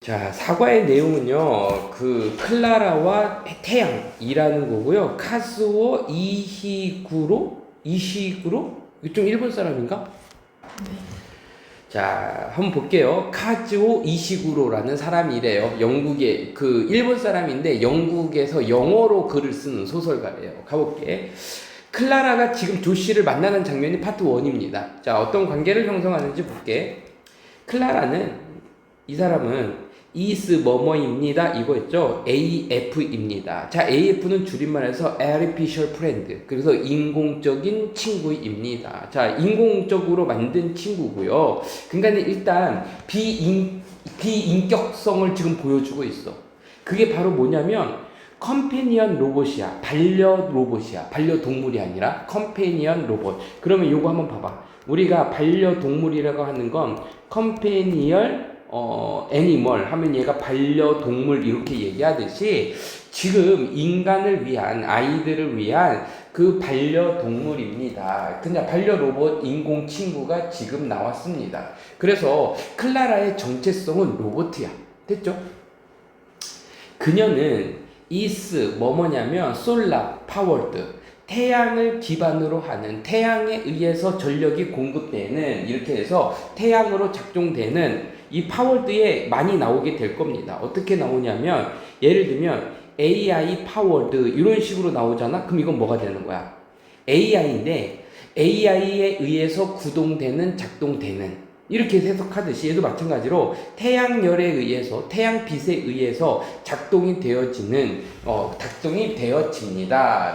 자, 사과의 내용은요, 클라라와 태양이라는 거고요. 카즈오 이시구로? 이거 좀 일본 사람인가? 자, 한번 볼게요. 카즈오 이시구로라는 사람이래요. 영국의, 일본 사람인데 영국에서 영어로 글을 쓰는 소설가래요. 가볼게. 클라라가 지금 조씨를 만나는 장면이 파트 1입니다. 자, 어떤 관계를 형성하는지 볼게. 클라라는, 이 사람은 is 뭐뭐입니다. 이거였죠. AF입니다. 자, AF는 줄임말해서 artificial friend. 그래서 인공적인 친구입니다. 자, 인공적으로 만든 친구고요. 그러니까 일단 비인격성을 지금 보여주고 있어. 그게 바로 뭐냐면 컴패니언 로봇이야. 반려동물이 아니라 컴패니언 로봇. 그러면 요거 한번 봐봐. 우리가 반려동물이라고 하는 건 컴패니언 애니멀 하면 얘가 반려동물 이렇게 얘기하듯이 지금 인간을 위한 아이들을 위한 그 반려동물입니다. 그냥 반려로봇 인공 친구가 지금 나왔습니다. 그래서 클라라의 정체성은 로봇이야. 됐죠? 그녀는 is 뭐뭐냐면 솔라 파워드 태양을 기반으로 하는 태양에 의해서 전력이 공급되는 이렇게 해서 태양으로 작동되는 이 파워드에 많이 나오게 될 겁니다. 어떻게 나오냐면 예를 들면 AI 파워드 이런 식으로 나오잖아. 그럼 이건 뭐가 되는 거야? AI인데 AI에 의해서 구동되는 작동되는 이렇게 해석하듯이 얘도 마찬가지로 태양열에 의해서 태양빛에 의해서 작동이 되어집니다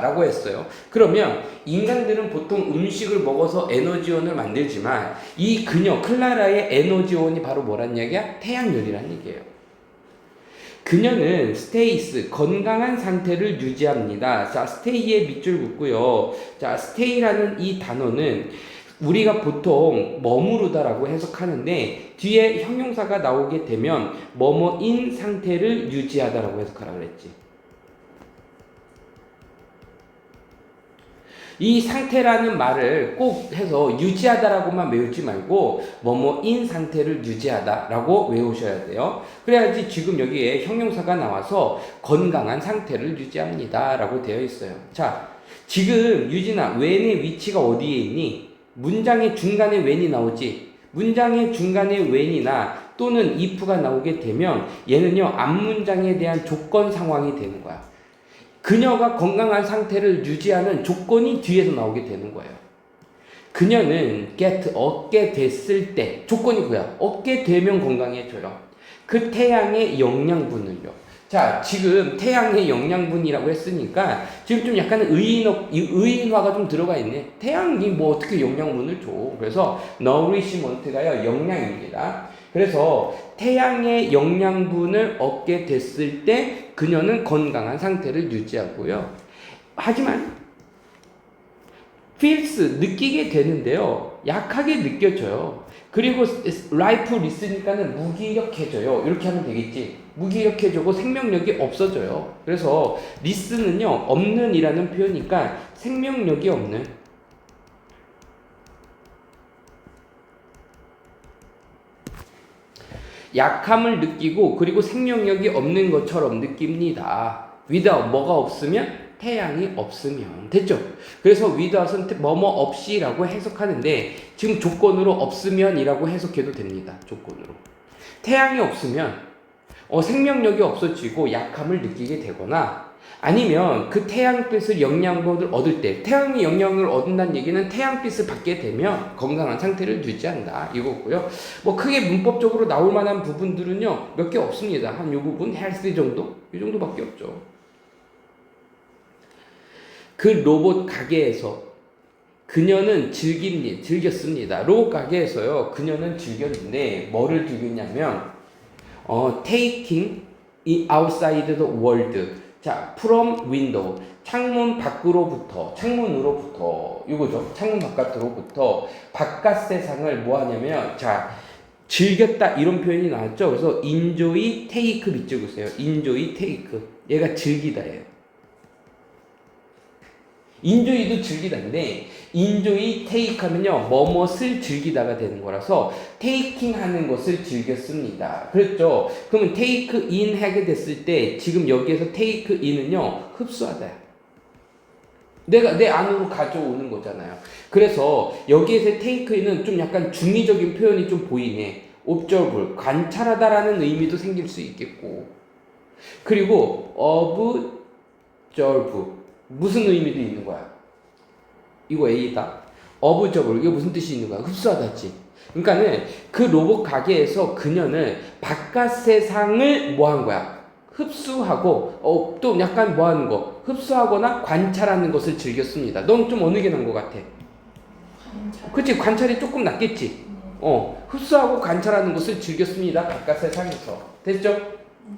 라고 했어요. 그러면 인간들은 보통 음식을 먹어서 에너지원을 만들지만 이 그녀 클라라의 에너지원이 바로 뭐란 얘기야? 태양열이란 얘기예요. 그녀는 스테이스 건강한 상태를 유지합니다. 자, 스테이에 밑줄 긋고요. 자, 스테이라는 이 단어는 우리가 보통 머무르다라고 해석하는데 뒤에 형용사가 나오게 되면 뭐뭐인 상태를 유지하다라고 해석하라고 그랬지. 이 상태라는 말을 꼭 해서 유지하다라고만 외우지 말고 뭐뭐인 상태를 유지하다라고 외우셔야 돼요. 그래야지 지금 여기에 형용사가 나와서 건강한 상태를 유지합니다라고 되어 있어요. 자, 지금 유진아, when의 위치가 어디에 있니? 문장의 중간에 when이 나오지. 문장의 중간에 when이나 또는 if가 나오게 되면 얘는요 앞문장에 대한 조건 상황이 되는 거야. 그녀가 건강한 상태를 유지하는 조건이 뒤에서 나오게 되는 거예요. 그녀는 얻게 됐을 때 조건이 뭐야? 얻게 되면 건강해져요. 그 태양의 영양분을요. 자, 지금 태양의 영양분이라고 했으니까 지금 좀 약간 의인화가 좀 들어가 있네. 태양이 뭐 어떻게 영양분을 줘? 그래서 nourishment가요 영양입니다. 그래서 태양의 영양분을 얻게 됐을 때 그녀는 건강한 상태를 유지하고요. 하지만 feels 느끼게 되는데요. 약하게 느껴져요. 그리고 life 리스니까는 무기력해져요. 이렇게 하면 되겠지. 무기력해지고 생명력이 없어져요. 그래서 리스는요 없는 이라는 표현이니까 생명력이 없는 약함을 느끼고 그리고 생명력이 없는 것처럼 느낍니다. without 뭐가 없으면 태양이 없으면 됐죠? 그래서 without은 뭐뭐 없이라고 해석하는데 지금 조건으로 없으면이라고 해석해도 됩니다. 조건으로 태양이 없으면 생명력이 없어지고 약함을 느끼게 되거나 아니면 그 태양빛을 영양분을 얻을 때 태양의 영향을 얻는다는 얘기는 태양빛을 받게 되면 건강한 상태를 유지한다 이거고요. 뭐 크게 문법적으로 나올 만한 부분들은요 몇 개 없습니다. 한 요 부분 헬스 정도? 이 정도밖에 없죠. 그 로봇 가게에서 그녀는 즐겼습니다. 로봇 가게에서요 그녀는 즐겼는데 뭐를 즐겼냐면 taking it outside the world. 자, from window. 창문으로부터, 이거죠. 창문 바깥으로부터, 바깥 세상을 뭐 하냐면, 자, 즐겼다, 이런 표현이 나왔죠. 그래서 enjoy, take 밑줄 그으세요. enjoy, take. 얘가 즐기다예요. enjoy도 즐기다인데 enjoy, take 하면요 뭐뭇을 즐기다가 되는 거라서 taking 하는 것을 즐겼습니다. 그랬죠? 그러면 take in 하게 됐을 때 지금 여기에서 take in은요 흡수하다. 내가 내 안으로 가져오는 거잖아요. 그래서 여기에서 take in은 좀 약간 중의적인 표현이 좀 보이네. observe, 관찰하다라는 의미도 생길 수 있겠고, 그리고 observe 무슨 의미도 있는 거야. 이거 A다. observe 이게 무슨 뜻이 있는 거야? 흡수하다지. 그러니까는 그 로봇 가게에서 그녀는 바깥 세상을 뭐 한 거야? 흡수하고 또 약간 뭐 하는 거? 흡수하거나 관찰하는 것을 즐겼습니다. 넌 좀 어느 게 나은 것 같아? 관찰. 그치? 관찰이 조금 낫겠지? 흡수하고 관찰하는 것을 즐겼습니다. 바깥 세상에서. 됐죠?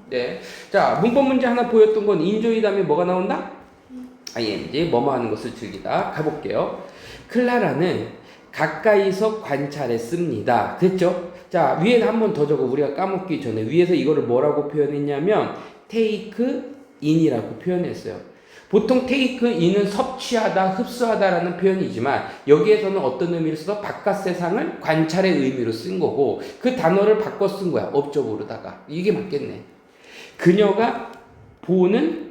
네. 자, 문법 문제 하나 보였던 건 enjoy 다음에 뭐가 나온다? ing, 뭐뭐 하는 것을 즐기다. 가볼게요. 클라라는 가까이서 관찰했습니다. 됐죠? 자, 위에 한 번 더 적어. 우리가 까먹기 전에 위에서 이거를 뭐라고 표현했냐면 take in이라고 표현했어요. 보통 take in은 섭취하다, 흡수하다라는 표현이지만 여기에서는 어떤 의미를 써서 바깥 세상을 관찰의 의미로 쓴 거고 그 단어를 바꿔 쓴 거야. 업적으로다가. 이게 맞겠네. 그녀가 보는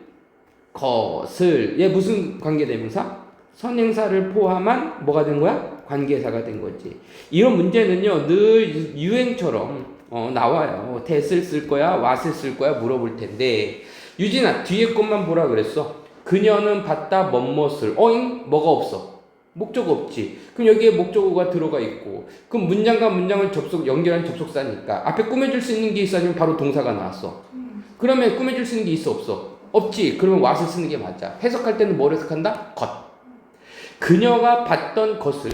것을 얘 무슨 관계대명사? 선행사를 포함한 뭐가 된 거야? 관계사가 된 거지. 이런 문제는요 늘 유행처럼 나와요. that을 쓸 거야, what을 쓸 거야 물어볼 텐데 유진아 뒤에 것만 보라 그랬어. 그녀는 봤다 뭐뭇을 뭐가 없어? 목적 없지. 그럼 여기에 목적어가 들어가 있고 그럼 문장과 문장을 연결한 접속사니까 앞에 꾸며줄 수 있는 게 있어 아니면 바로 동사가 나왔어? 그러면 꾸며줄 수 있는 게 있어 없어? 없지. 그러면 what을 쓰는 게 맞아. 해석할 때는 뭘 해석한다? 것. 그녀가 봤던 것을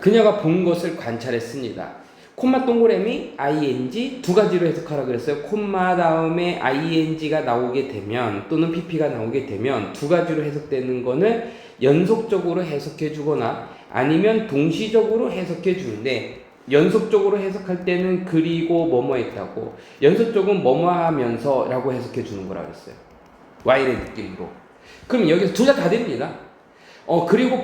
그녀가 본 것을 관찰했습니다. 콤마 동그라미 ing 두 가지로 해석하라 그랬어요. 콤마 다음에 ing가 나오게 되면 또는 pp가 나오게 되면 두 가지로 해석되는 거는 연속적으로 해석해 주거나 아니면 동시적으로 해석해 주는데 연속적으로 해석할 때는 그리고 뭐뭐 했다고 연속적으로 뭐뭐 하면서 라고 해석해 주는 거라 그랬어요. Y의 느낌으로. 그럼 여기서 둘 다 됩니다. 그리고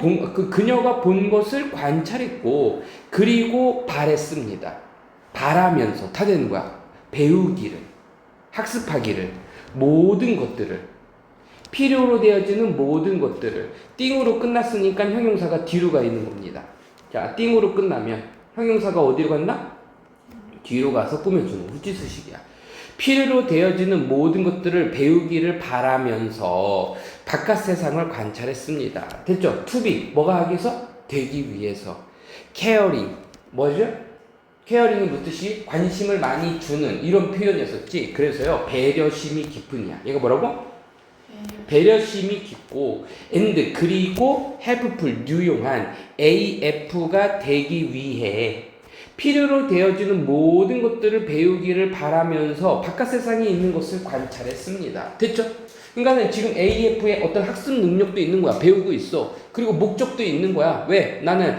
그녀가 본 것을 관찰했고, 그리고 바랬습니다. 바라면서, 다 되는 거야. 배우기를, 학습하기를, 모든 것들을, 필요로 되어지는 모든 것들을, 띵으로 끝났으니까 형용사가 뒤로 가 있는 겁니다. 자, 띵으로 끝나면 형용사가 어디로 갔나? 뒤로 가서 꾸며주는 후지수식이야. 필요로 되어지는 모든 것들을 배우기를 바라면서 바깥 세상을 관찰했습니다. 됐죠? to be 뭐가 하기 위해서? 되기 위해서. caring 뭐죠? caring이 무슨 뜻이? 관심을 많이 주는 이런 표현이었었지. 그래서요 배려심이 깊으냐. 얘가 뭐라고? 배려심이 깊고 and 그리고 helpful 유용한 AF가 되기 위해 필요로 되어지는 모든 것들을 배우기를 바라면서 바깥 세상에 있는 것을 관찰했습니다. 됐죠? 그러니까 지금 AF에 어떤 학습 능력도 있는 거야. 배우고 있어. 그리고 목적도 있는 거야. 왜? 나는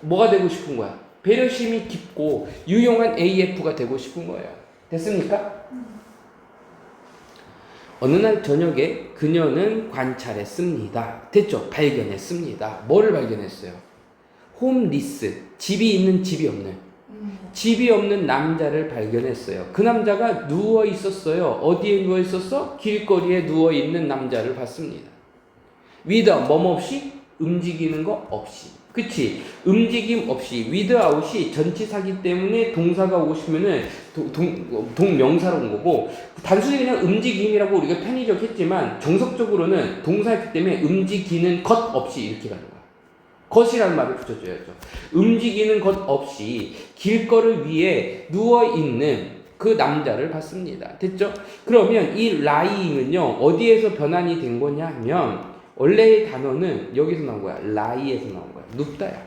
뭐가 되고 싶은 거야? 배려심이 깊고 유용한 AF가 되고 싶은 거예요. 됐습니까? 어느 날 저녁에 그녀는 관찰했습니다. 됐죠? 발견했습니다. 뭐를 발견했어요? 홈리스, 집이 있는 집이 없는 집이 없는 남자를 발견했어요. 그 남자가 누워 있었어요. 어디에 누워 있었어? 길거리에 누워 있는 남자를 봤습니다. without 뭐뭐 없이? 움직이는 거 없이. 그치? 움직임 없이. without이 전치사기 때문에 동사가 오고 싶으면은 동명사로 온 거고 단순히 그냥 움직임이라고 우리가 편의적 했지만 정석적으로는 동사였기 때문에 움직이는 것 없이 이렇게 가는 거야. 것이라는 말을 붙여줘야죠. 움직이는 것 없이 길거리 위에 누워있는 그 남자를 봤습니다. 됐죠? 그러면 이 lying은요, 어디에서 변환이 된 거냐 하면, 원래의 단어는 여기서 나온 거야. lie에서 나온 거야. 눕다야.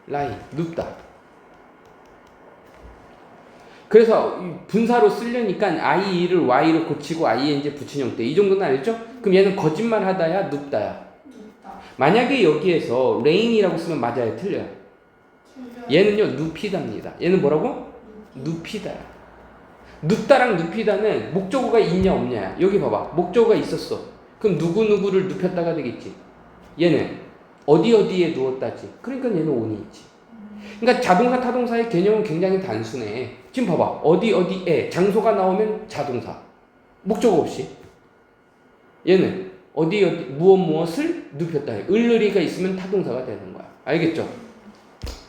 lie, 눕다. 그래서 분사로 쓰려니까 i를 y로 고치고 ing 붙인 형태. 이 정도는 알죠? 그럼 얘는 거짓말 하다야, 눕다야. 만약에 여기에서 rain이라고 쓰면 맞아요? 틀려요? 얘는요 눕히다입니다. 얘는 뭐라고? 눕히다야. 눕다랑 눕히다는 목적어가 있냐 없냐. 여기 봐봐. 목적어가 있었어. 그럼 누구누구를 눕혔다가 되겠지. 얘는 어디에 누웠다지. 그러니까 얘는 on이지. 그러니까 자동사 타동사의 개념은 굉장히 단순해. 지금 봐봐. 어디에 장소가 나오면 자동사. 목적 없이. 얘는 무엇을 눕혔다 해. 을리가 있으면 타동사가 되는 거야. 알겠죠?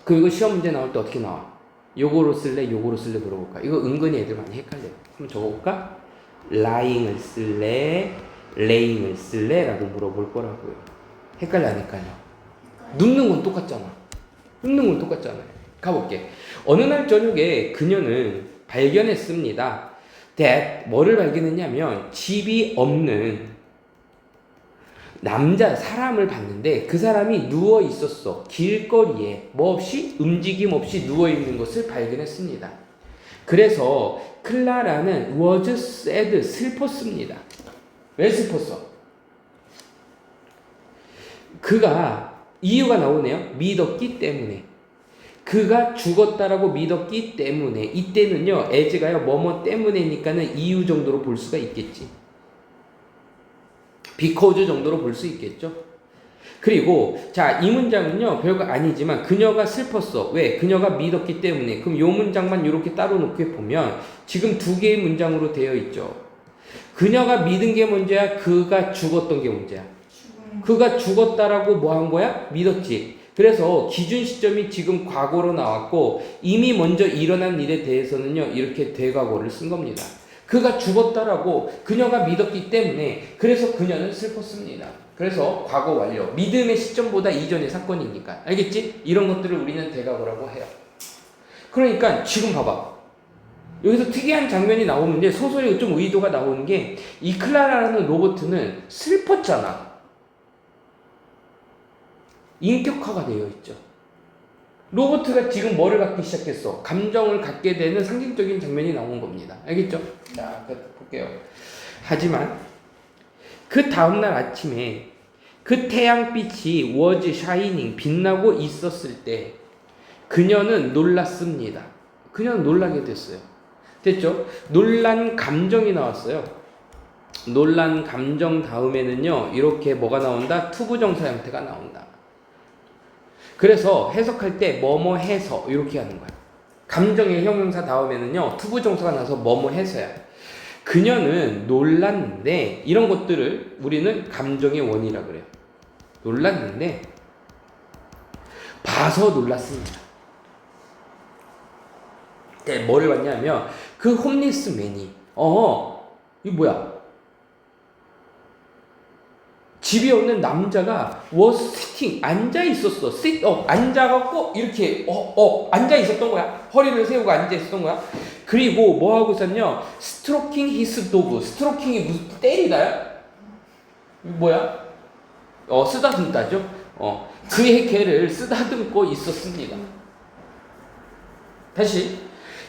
그리고 시험 문제 나올 때 어떻게 나와? 요거로 쓸래 물어볼까? 이거 은근히 애들 많이 헷갈려. 한번 적어볼까? lying을 쓸래 laying을 쓸래? 라고 물어볼 거라고요. 헷갈려 안 헷갈려? 눕는 건 똑같잖아요. 가볼게. 어느 날 저녁에 그녀는 발견했습니다. that 뭐를 발견했냐면 집이 없는 사람을 봤는데 그 사람이 누워 있었어. 길거리에 뭐 없이 움직임 없이 누워 있는 것을 발견했습니다. 그래서 클라라는 was sad 슬펐습니다. 왜 슬펐어? 그가 이유가 나오네요. 믿었기 때문에. 그가 죽었다라고 믿었기 때문에. 이때는요 as가요 뭐뭐 때문에니까는 이유 정도로 볼 수가 있겠지. because 정도로 볼 수 있겠죠. 그리고 자, 이 문장은요 별거 아니지만 그녀가 슬펐어. 왜? 그녀가 믿었기 때문에. 그럼 이 문장만 이렇게 따로 놓게 보면 지금 두 개의 문장으로 되어 있죠. 그녀가 믿은 게 문제야? 그가 죽었던 게 문제야? 그가 죽었다라고 뭐 한 거야? 믿었지. 그래서 기준 시점이 지금 과거로 나왔고 이미 먼저 일어난 일에 대해서는요 이렇게 대과거를 쓴 겁니다. 그가 죽었다라고 그녀가 믿었기 때문에 그래서 그녀는 슬펐습니다. 그래서 과거 완료. 믿음의 시점보다 이전의 사건이니까. 알겠지? 이런 것들을 우리는 대과거라고 해요. 그러니까 지금 봐봐. 여기서 특이한 장면이 나오는데 소설에 좀 의도가 나오는 게 이 클라라라는 로버트는 슬펐잖아. 인격화가 되어 있죠. 로버트가 지금 뭐를 갖기 시작했어? 감정을 갖게 되는 상징적인 장면이 나온 겁니다. 알겠죠? 자, 볼게요. 하지만 그 다음날 아침에 그 태양빛이 was shining 빛나고 있었을 때 그녀는 놀랐습니다. 그녀는 놀라게 됐어요. 됐죠? 놀란 감정이 나왔어요. 놀란 감정 다음에는요 이렇게 뭐가 나온다? 투부정사 형태가 나온다. 그래서 해석할 때 뭐뭐 해서 이렇게 하는 거야. 감정의 형용사 다음에는요 투부정사가 나서 뭐뭐 해서야. 그녀는 놀랐는데 이런 것들을 우리는 감정의 원이라 그래요. 놀랐는데 봐서 놀랐습니다. 네, 뭐를 봤냐면 그 홈리스맨이 이거 뭐야? 집에 없는 남자가 was sitting 앉아 있었어. sit up 앉아갖고 이렇게 앉아 있었던 거야. 허리를 세우고 앉아 있었던 거야. 그리고 뭐 하고 있었냐? stroking his dog. 스트로킹이 무슨 때리다야? 뭐야? 쓰다듬다죠. 그의 개를 쓰다듬고 있었습니다. 다시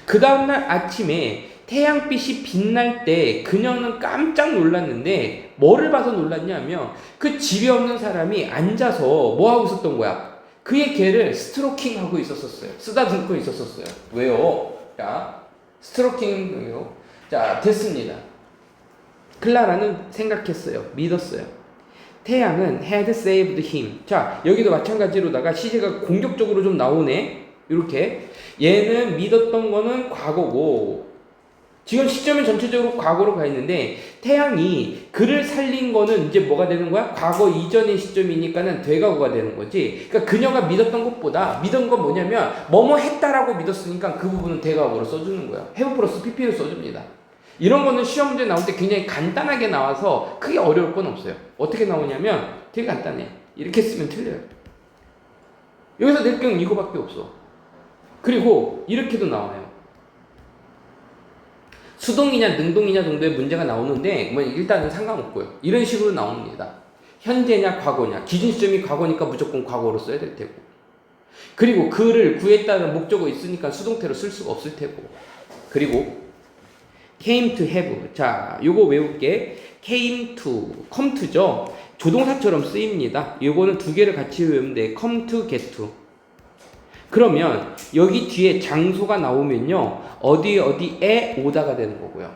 그 다음날 아침에 태양빛이 빛날 때 그녀는 깜짝 놀랐는데 뭐를 봐서 놀랐냐면 그 집에 없는 사람이 앉아서 뭐 하고 있었던 거야? 그의 개를 스트로킹하고 있었어요. 쓰다듬고 있었어요. 왜요? 자, 스트로킹이요. 자, 됐습니다. 클라라는 생각했어요. 믿었어요. 태양은 had saved him. 자, 여기도 마찬가지로다가 시제가 공격적으로 좀 나오네. 이렇게 얘는 믿었던 거는 과거고 지금 시점은 전체적으로 과거로 가 있는데 태양이 그를 살린 거는 이제 뭐가 되는 거야? 과거 이전의 시점이니까는 되과거가 되는 거지. 그러니까 그녀가 믿었던 것보다 믿은 건 뭐냐면 뭐뭐 했다라고 믿었으니까 그 부분은 되과거로 써주는 거야. have 플러스 pp를 써줍니다. 이런 거는 시험 문제 나올 때 굉장히 간단하게 나와서 크게 어려울 건 없어요. 어떻게 나오냐면 되게 간단해. 이렇게 쓰면 틀려요. 여기서 낼 경우는 이거밖에 없어. 그리고 이렇게도 나와요. 수동이냐 능동이냐 정도의 문제가 나오는데 뭐 일단은 상관없고요. 이런 식으로 나옵니다. 현재냐 과거냐. 기준 시점이 과거니까 무조건 과거로 써야 될 테고. 그리고 그를 구했다는 목적어 있으니까 수동태로 쓸 수가 없을 테고. 그리고 came to have. 자, 요거 외울게. came to, come to죠. 조동사처럼 쓰입니다. 요거는 두 개를 같이 외우면 돼. come to, get to. 그러면 여기 뒤에 장소가 나오면요 어디에 오다가 되는 거고요.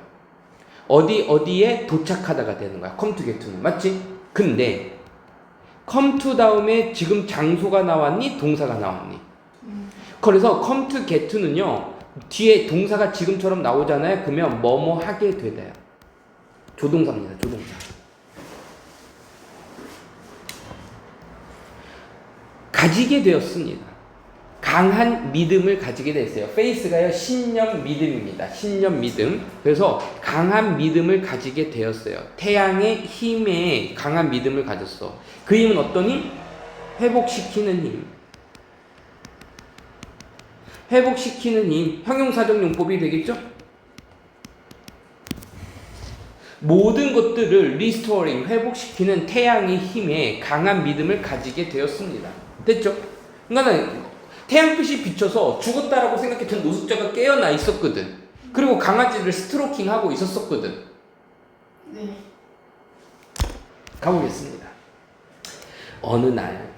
어디에 도착하다가 되는 거야. come to get to는. 맞지? 근데 come to 다음에 지금 장소가 나왔니? 동사가 나왔니? 그래서 come to get to는요. 뒤에 동사가 지금처럼 나오잖아요. 그러면 뭐뭐 하게 되다요. 조동사입니다. 조동사. 가지게 되었습니다. 강한 믿음을 가지게 됐어요. faith가요. 신념 믿음입니다. 신념 믿음. 그래서 강한 믿음을 가지게 되었어요. 태양의 힘에 강한 믿음을 가졌어. 그 힘은 어떤 힘? 회복시키는 힘. 회복시키는 힘. 형용사적 용법이 되겠죠? 모든 것들을 리스토어링, 회복시키는 태양의 힘에 강한 믿음을 가지게 되었습니다. 됐죠? 그러니까 태양빛이 비쳐서 죽었다라고 생각했던 노숙자가 깨어나 있었거든. 그리고 강아지를 스트로킹하고 있었었거든. 네. 가보겠습니다. 어느 날.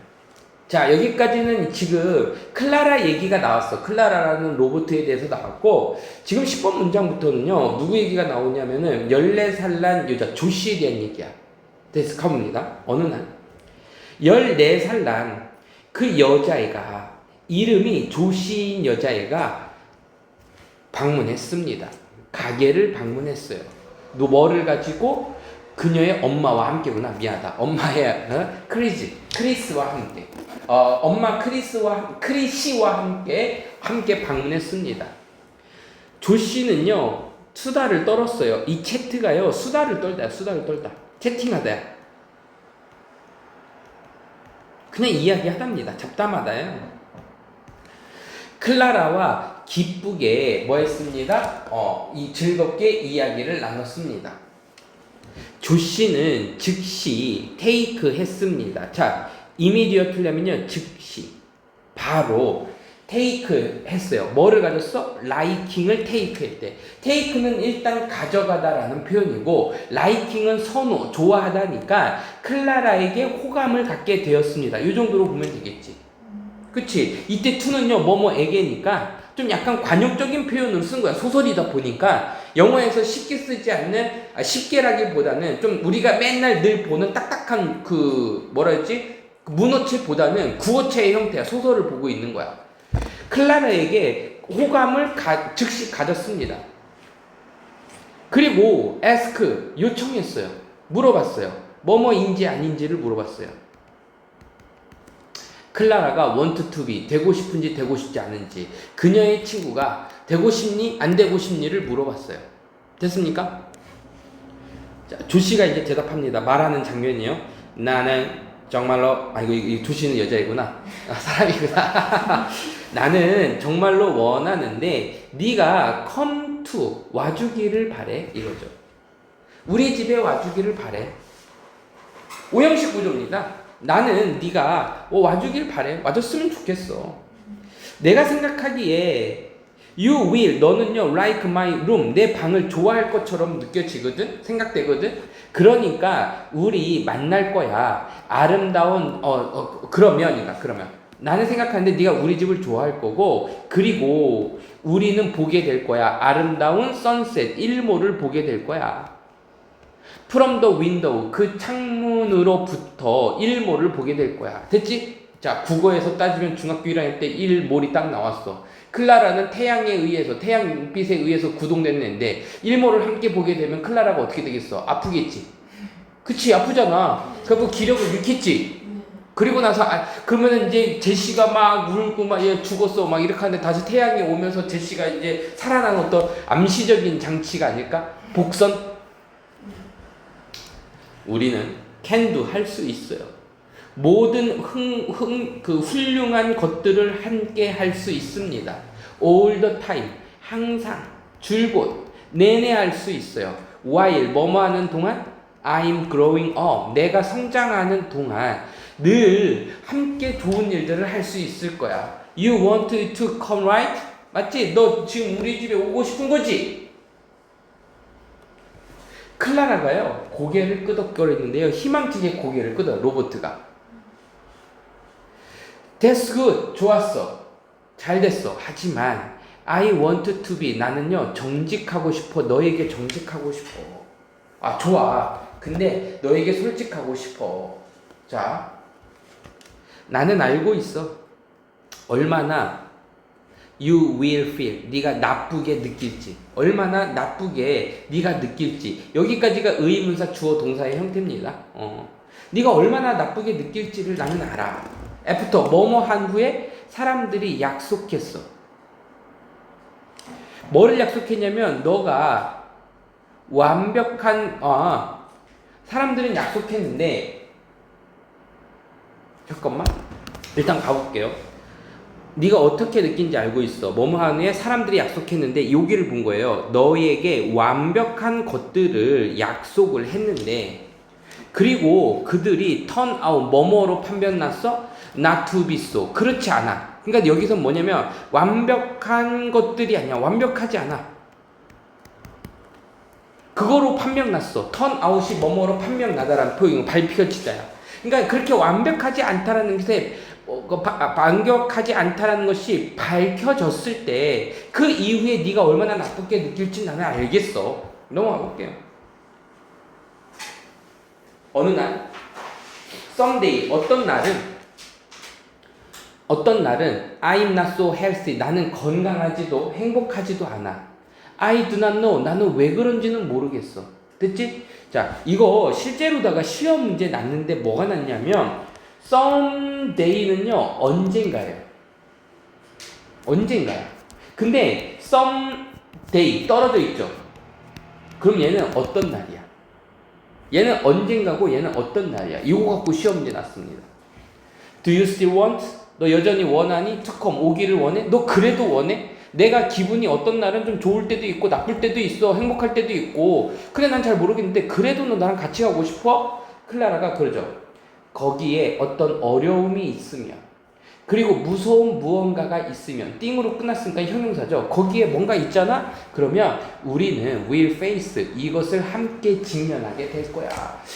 자, 여기까지는 지금 클라라 얘기가 나왔어. 클라라라는 로봇에 대해서 나왔고, 지금 10번 문장부터는요, 누구 얘기가 나오냐면은 14살 난 여자 조씨에 대한 얘기야. 됐어. 가봅니다. 어느 날. 14살 난 그 여자애가, 이름이 조씨인 여자애가 방문했습니다. 가게를 방문했어요. 너 뭐를 가지고? 그녀의 엄마와 함께구나. 미안하다. 엄마의 크리스와 함께. 엄마 크리시와 함께 방문했습니다. 조씨는요 수다를 떨었어요. 이 채트가요 수다를 떨다. 채팅하다. 그냥 이야기하답니다. 잡담하다요. 클라라와 기쁘게 뭐 했습니다? 이 즐겁게 이야기를 나눴습니다. 조씨는 즉시 테이크 했습니다. 자, immediately면요 즉시 바로 테이크 했어요. 뭐를 가졌어? 라이킹을 테이크 했대. 테이크는 일단 가져가다라는 표현이고, 라이킹은 선호, 좋아하다니까 클라라에게 호감을 갖게 되었습니다. 이 정도로 보면 되겠지. 그치? 이때 to는요 뭐뭐에게니까 좀 약간 관용적인 표현을 쓴 거야. 소설이다 보니까 영어에서 쉽게 쓰지 않는, 쉽게라기보다는 좀 우리가 맨날 늘 보는 딱딱한 문어체보다는 구어체의 형태야. 소설을 보고 있는 거야. 클라라에게 호감을 즉시 가졌습니다. 그리고 ask, 요청했어요. 물어봤어요. 뭐뭐인지 아닌지를 물어봤어요. 클라라가 want to be, 되고 싶은지 되고 싶지 않은지, 그녀의 친구가 되고 싶니 안 되고 싶니를 물어봤어요. 됐습니까? 자, 조씨가 이제 대답합니다. 말하는 장면이요. 나는 정말로, 이거 조씨는 여자이구나. 사람이구나. 나는 정말로 원하는데 네가 come to, 와주기를 바래, 이거죠. 우리 집에 와주기를 바래. 오형식 구조입니다. 나는 네가 와주길 바래. 와줬으면 좋겠어. 내가 생각하기에 you will, 너는요 like my room, 내 방을 좋아할 것처럼 느껴지거든, 생각되거든. 그러니까 우리 만날 거야. 아름다운 그러면 나는 생각하는데 네가 우리 집을 좋아할 거고, 그리고 우리는 보게 될 거야. 아름다운 선셋, 일몰을 보게 될 거야. From the window, 그 창문으로부터 일몰을 보게 될 거야. 됐지? 자, 국어에서 따지면 중학교 1학년 때 일몰이 딱 나왔어. 클라라는 태양에 의해서, 태양빛에 의해서 구동되는 애인데 일몰을 함께 보게 되면 클라라가 어떻게 되겠어? 아프겠지? 그치, 아프잖아. 그리고 기력을 잃겠지? 그리고 나서 그러면 이제 제시가 막 울고 막 얘 죽었어 막 이렇게 하는데 다시 태양이 오면서 제시가 이제 살아나는 어떤 암시적인 장치가 아닐까? 복선? 우리는 can do, 할 수 있어요. 모든 훌륭한 것들을 함께 할 수 있습니다. all the time, 항상, 줄곧, 내내 할 수 있어요. while, 뭐뭐 하는 동안? I'm growing up, 내가 성장하는 동안 늘 함께 좋은 일들을 할 수 있을 거야. You want to come right? 맞지? 너 지금 우리 집에 오고 싶은 거지? 클라라가요 고개를 끄덕거리는데요, 희망지게 고개를 끄덕여. 로버트가 That's good, 좋았어, 잘 됐어. 하지만 I want to be. 나는요, 정직하고 싶어. 너에게 정직하고 싶어. 아, 좋아. 근데 너에게 솔직하고 싶어. 자, 나는 알고 있어. 얼마나 you will feel. 네가 나쁘게 느낄지. 얼마나 나쁘게 네가 느낄지. 여기까지가 의문사 주어 동사의 형태입니다. 네가 얼마나 나쁘게 느낄지를 나는 알아. 애프터 뭐뭐 한 후에 사람들이 약속했어. 뭐를 약속했냐면 너가 완벽한 사람들은 약속했는데 잠깐만 일단 가볼게요. 네가 어떻게 느낀지 알고 있어. 뭐뭐 한 후에 사람들이 약속했는데 여기를 본 거예요. 너희에게 완벽한 것들을 약속을 했는데 그리고 그들이 turn out 뭐뭐로 판별났어? not to be so. 그렇지 않아. 그러니까 여기서 뭐냐면 완벽한 것들이 아니야. 완벽하지 않아. 그거로 판명났어. turn out이 뭐뭐로 판명나다라는 표현, 발표치자야. 그러니까 그렇게 완벽하지 않다라는 것에 완벽하지 않다라는 것이 밝혀졌을 때 그 이후에 네가 얼마나 나쁘게 느낄지 나는 알겠어. 넘어가 볼게요. 어느 날, someday, 어떤 날은 I'm not so healthy. 나는 건강하지도 행복하지도 않아. I do not know. 나는 왜 그런지는 모르겠어. 됐지? 자, 이거 실제로다가 시험 문제 났는데 뭐가 났냐면 someday는요 언젠가예요. 근데 someday 떨어져 있죠. 그럼 얘는 어떤 날이야? 얘는 언젠가고 얘는 어떤 날이야? 이거 갖고 시험 문제 났습니다. Do you still want? 너 여전히 원하니? to come 오기를 원해? 너 그래도 원해? 내가 기분이 어떤 날은 좀 좋을 때도 있고 나쁠 때도 있어. 행복할 때도 있고. 그래 난 잘 모르겠는데 그래도 너 나랑 같이 가고 싶어? 클라라가 그러죠. 거기에 어떤 어려움이 있으면 그리고 무서운 무언가가 있으면 띵으로 끝났으니까 형용사죠. 거기에 뭔가 있잖아? 그러면 우리는 will face 이것을 함께 직면하게 될 거야.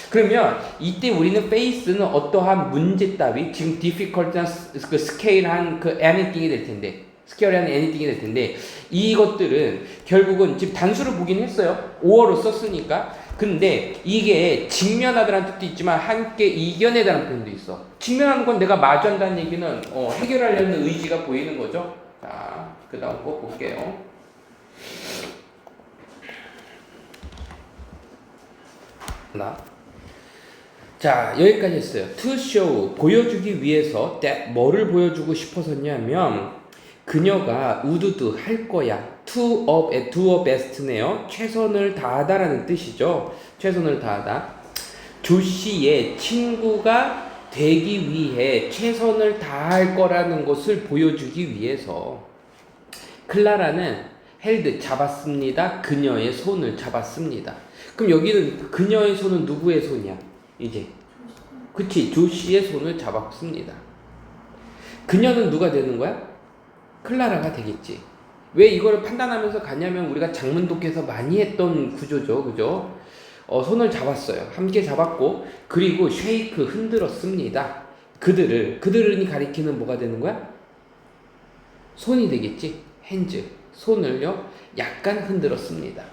그러면 이때 우리는 face는 어떠한 문제 따위 지금 difficult나 그 scale한 그 anything이 될 텐데 스퀘어한 anything이 될 텐데 이것들은 결국은 지금 단수를 보긴 했어요. 5어로 썼으니까. 근데 이게 직면하다는 뜻도 있지만 함께 이겨내다는 표현도 있어. 직면하는 건 내가 마주한다는 얘기는 해결하려는 의지가 보이는 거죠. 자, 그 다음 거 볼게요. 자, 여기까지 했어요. To show, 보여주기 위해서 that 뭐를 보여주고 싶어서냐면 그녀가 우드드 할 거야. do a best네요. 최선을 다하다라는 뜻이죠. 최선을 다하다. 조씨의 친구가 되기 위해 최선을 다할 거라는 것을 보여주기 위해서 클라라는 헬드 잡았습니다. 그녀의 손을 잡았습니다. 그럼 여기는 그녀의 손은 누구의 손이야? 이제 그치 조씨의 손을 잡았습니다. 그녀는 누가 되는 거야? 클라라가 되겠지. 왜 이거를 판단하면서 가냐면 우리가 장문독해서 많이 했던 구조죠. 그죠? 손을 잡았어요. 함께 잡았고 그리고 쉐이크 흔들었습니다. 그들은이 가리키는 뭐가 되는 거야? 손이 되겠지. 핸즈 손을요 약간 흔들었습니다.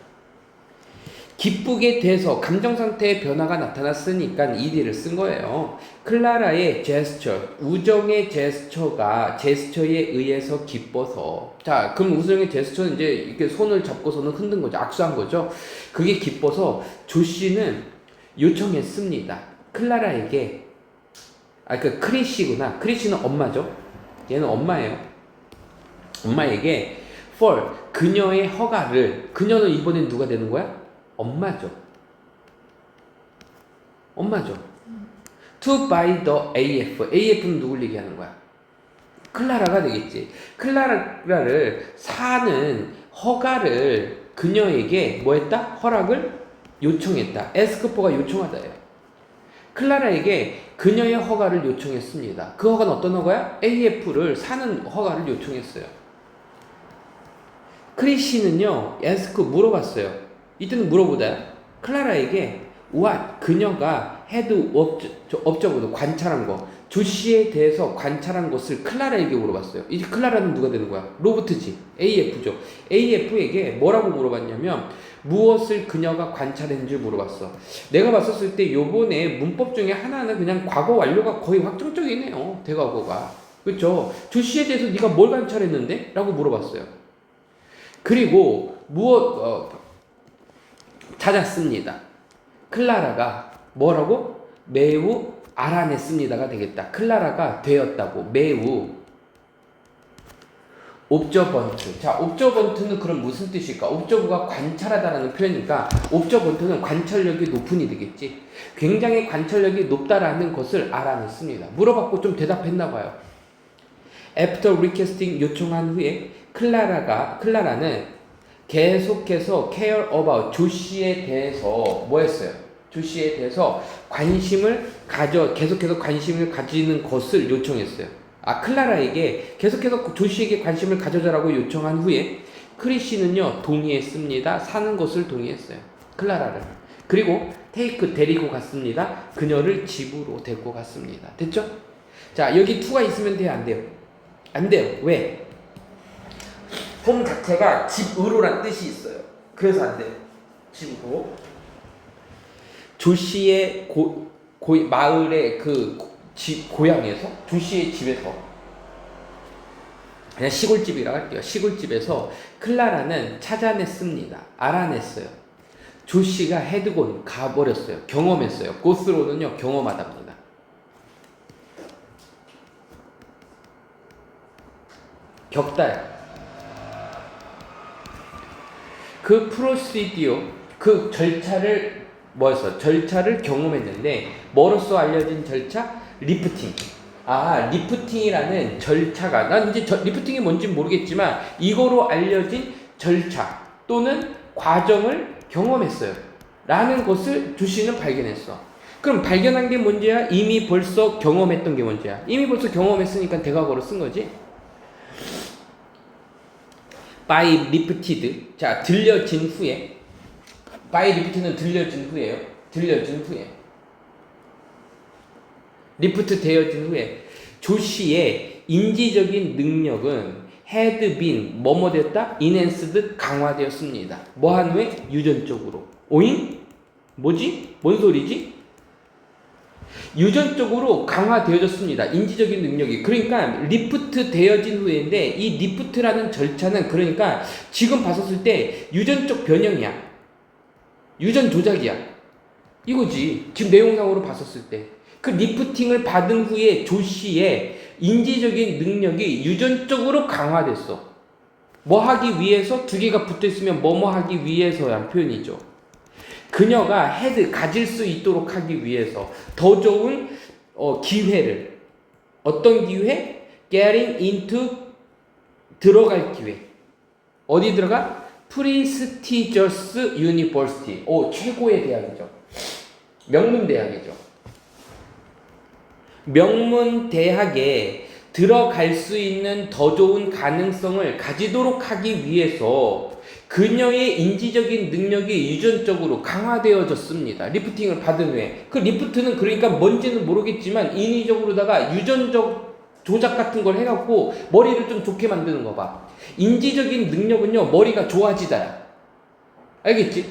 기쁘게 돼서 감정상태의 변화가 나타났으니까 이디를 쓴 거예요. 클라라의 제스처, 우정의 제스처에 의해서 기뻐서. 자, 그럼 우정의 제스처는 이제 이렇게 손을 잡고서는 흔든 거죠. 악수한 거죠. 그게 기뻐서 조씨는 요청했습니다. 클라라에게, 크리시구나. 크리시는 엄마죠. 얘는 엄마예요. 엄마에게 for 그녀의 허가를. 그녀는 이번엔 누가 되는 거야? 엄마죠. To buy the AF. AF는 누굴 얘기하는 거야? 클라라가 되겠지. 클라라를 사는 허가를 그녀에게 뭐 했다? 허락을 요청했다. 에스크포가 요청하다예요. 클라라에게 그녀의 허가를 요청했습니다. 그 허가는 어떤 허가야? AF를 사는 허가를 요청했어요. 크리시는요, 에스크 물어봤어요. 이때는 물어보다 클라라에게 what 그녀가 had observed 관찰한 거 조씨에 대해서 관찰한 것을 클라라에게 물어봤어요. 이제 클라라는 누가 되는 거야? 로버트지. AF죠. AF에게 뭐라고 물어봤냐면 무엇을 그녀가 관찰했는지 물어봤어. 내가 봤었을 때 요번에 문법 중에 하나는 그냥 과거 완료가 거의 확정적이네요. 대과거가. 그렇죠? 조씨에 대해서 네가 뭘 관찰했는데? 라고 물어봤어요. 그리고 찾았습니다. 클라라가 뭐라고? 매우 알아냈습니다가 되겠다. 클라라가 되었다고. 매우 옵저번트. 자, 옵저번트는 그럼 무슨 뜻일까? 옵저브가 관찰하다라는 표현이니까 옵저번트는 관찰력이 높은이 되겠지. 굉장히 관찰력이 높다라는 것을 알아냈습니다. 물어봤고 좀 대답했나 봐요. After requesting 요청한 후에 클라라는 계속해서 care about 조씨에 대해서 뭐 했어요? 조씨에 대해서 계속해서 관심을 가지는 것을 요청했어요. 클라라에게 계속해서 조씨에게 관심을 가져자라고 요청한 후에 크리시는요, 동의했습니다. 사는 것을 동의했어요. 클라라를. 그리고 테이크 데리고 갔습니다. 그녀를 집으로 데리고 갔습니다. 됐죠? 자, 여기 to가 있으면 돼요? 안 돼요? 안 돼요. 왜? 홈 자체가 집으로란 뜻이 있어요. 그래서 안 돼요. 집으로. 조씨의 마을의 고향에서, 조씨의 집에서, 그냥 시골집이라고 할게요. 시골집에서 클라라는 찾아냈습니다. 알아냈어요. 조씨가 헤드곤 가버렸어요. 경험했어요. 고스로는요, 경험하답니다. 격달. 그 프로시디오, 그 절차를 절차를 경험했는데 뭐로써 알려진 절차? 리프팅. 리프팅이라는 절차가, 난 이제 리프팅이 뭔지 모르겠지만 이거로 알려진 절차 또는 과정을 경험했어요. 라는 것을 조씨는 발견했어. 그럼 발견한 게 뭔지야? 이미 벌써 경험했던 게 뭔지야? 이미 벌써 경험했으니까 대과거로 쓴 거지. by repeated. 자, 들려진 후에. by repeated는 들려진 후에요. 들려진 후에. 리프트 되어진 후에 조씨의 인지적인 능력은 had been 뭐뭐 되었다? enhanced 강화되었습니다. 뭐 한 후에? 유전적으로. 오잉? 뭐지? 뭔 소리지? 유전적으로 강화되어졌습니다. 인지적인 능력이. 그러니까 리프트 되어진 후인데 이 리프트라는 절차는 그러니까 지금 봤었을 때 유전적 변형이야. 유전 조작이야. 이거지. 지금 내용상으로 봤었을 때. 그 리프팅을 받은 후에 조씨의 인지적인 능력이 유전적으로 강화됐어. 뭐 하기 위해서? 두 개가 붙어 있으면 뭐뭐 하기 위해서란 표현이죠. 그녀가 가질 수 있도록 하기 위해서 더 좋은 기회를, 어떤 기회? Getting into, 들어갈 기회. 어디 들어가? Prestigious University. 최고의 대학이죠. 명문대학이죠. 명문대학에 들어갈 수 있는 더 좋은 가능성을 가지도록 하기 위해서 그녀의 인지적인 능력이 유전적으로 강화되어졌습니다. 리프팅을 받은 후에. 그 리프트는 그러니까 뭔지는 모르겠지만 인위적으로다가 유전적 조작 같은 걸 해갖고 머리를 좀 좋게 만드는 거 봐. 인지적인 능력은요, 머리가 좋아지다야. 알겠지?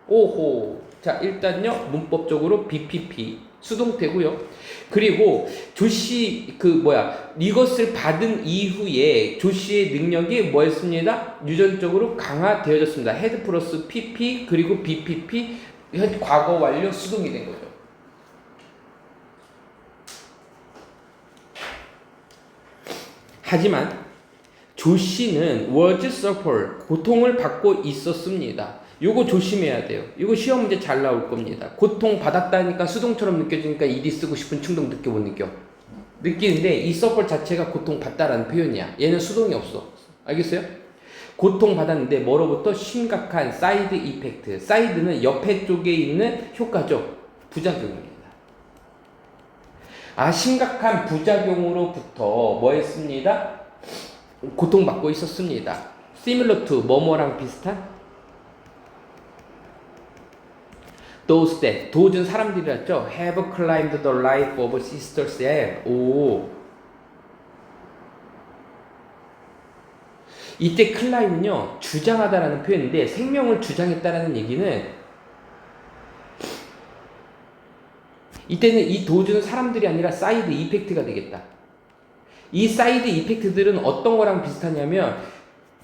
오호. 자, 일단요, 문법적으로 BPP. 수동태고요. 그리고 조씨 이것을 받은 이후에 조씨의 능력이 뭐였습니다? 유전적으로 강화되어졌습니다. 헤드 플러스 PP 그리고 BPP 과거 완료 수동이 된 거죠. 하지만 조씨는 was suffer 고통을 받고 있었습니다. 요거 조심해야 돼요. 이거 시험 문제 잘 나올 겁니다. 고통 받았다니까 수동처럼 느껴지니까 ED 쓰고 싶은 충동 느껴 못 느껴? 느끼는데 이 suffer 자체가 고통 받다라는 표현이야. 얘는 수동이 없어. 알겠어요? 고통 받았는데 뭐로부터? 심각한 사이드 이펙트. 사이드는 옆에 쪽에 있는 효과죠. 부작용입니다. 심각한 부작용으로부터 뭐 했습니다? 고통받고 있었습니다. similar to 뭐뭐랑 비슷한? those that those는 사람들이었죠. have climbed the life of sister cell. 오. 이때 climb은요 주장하다라는 표현인데 생명을 주장했다라는 얘기는 이때는 이 도주는 사람들이 아니라 사이드 이펙트가 되겠다. 이 사이드 이펙트들은 어떤 거랑 비슷하냐면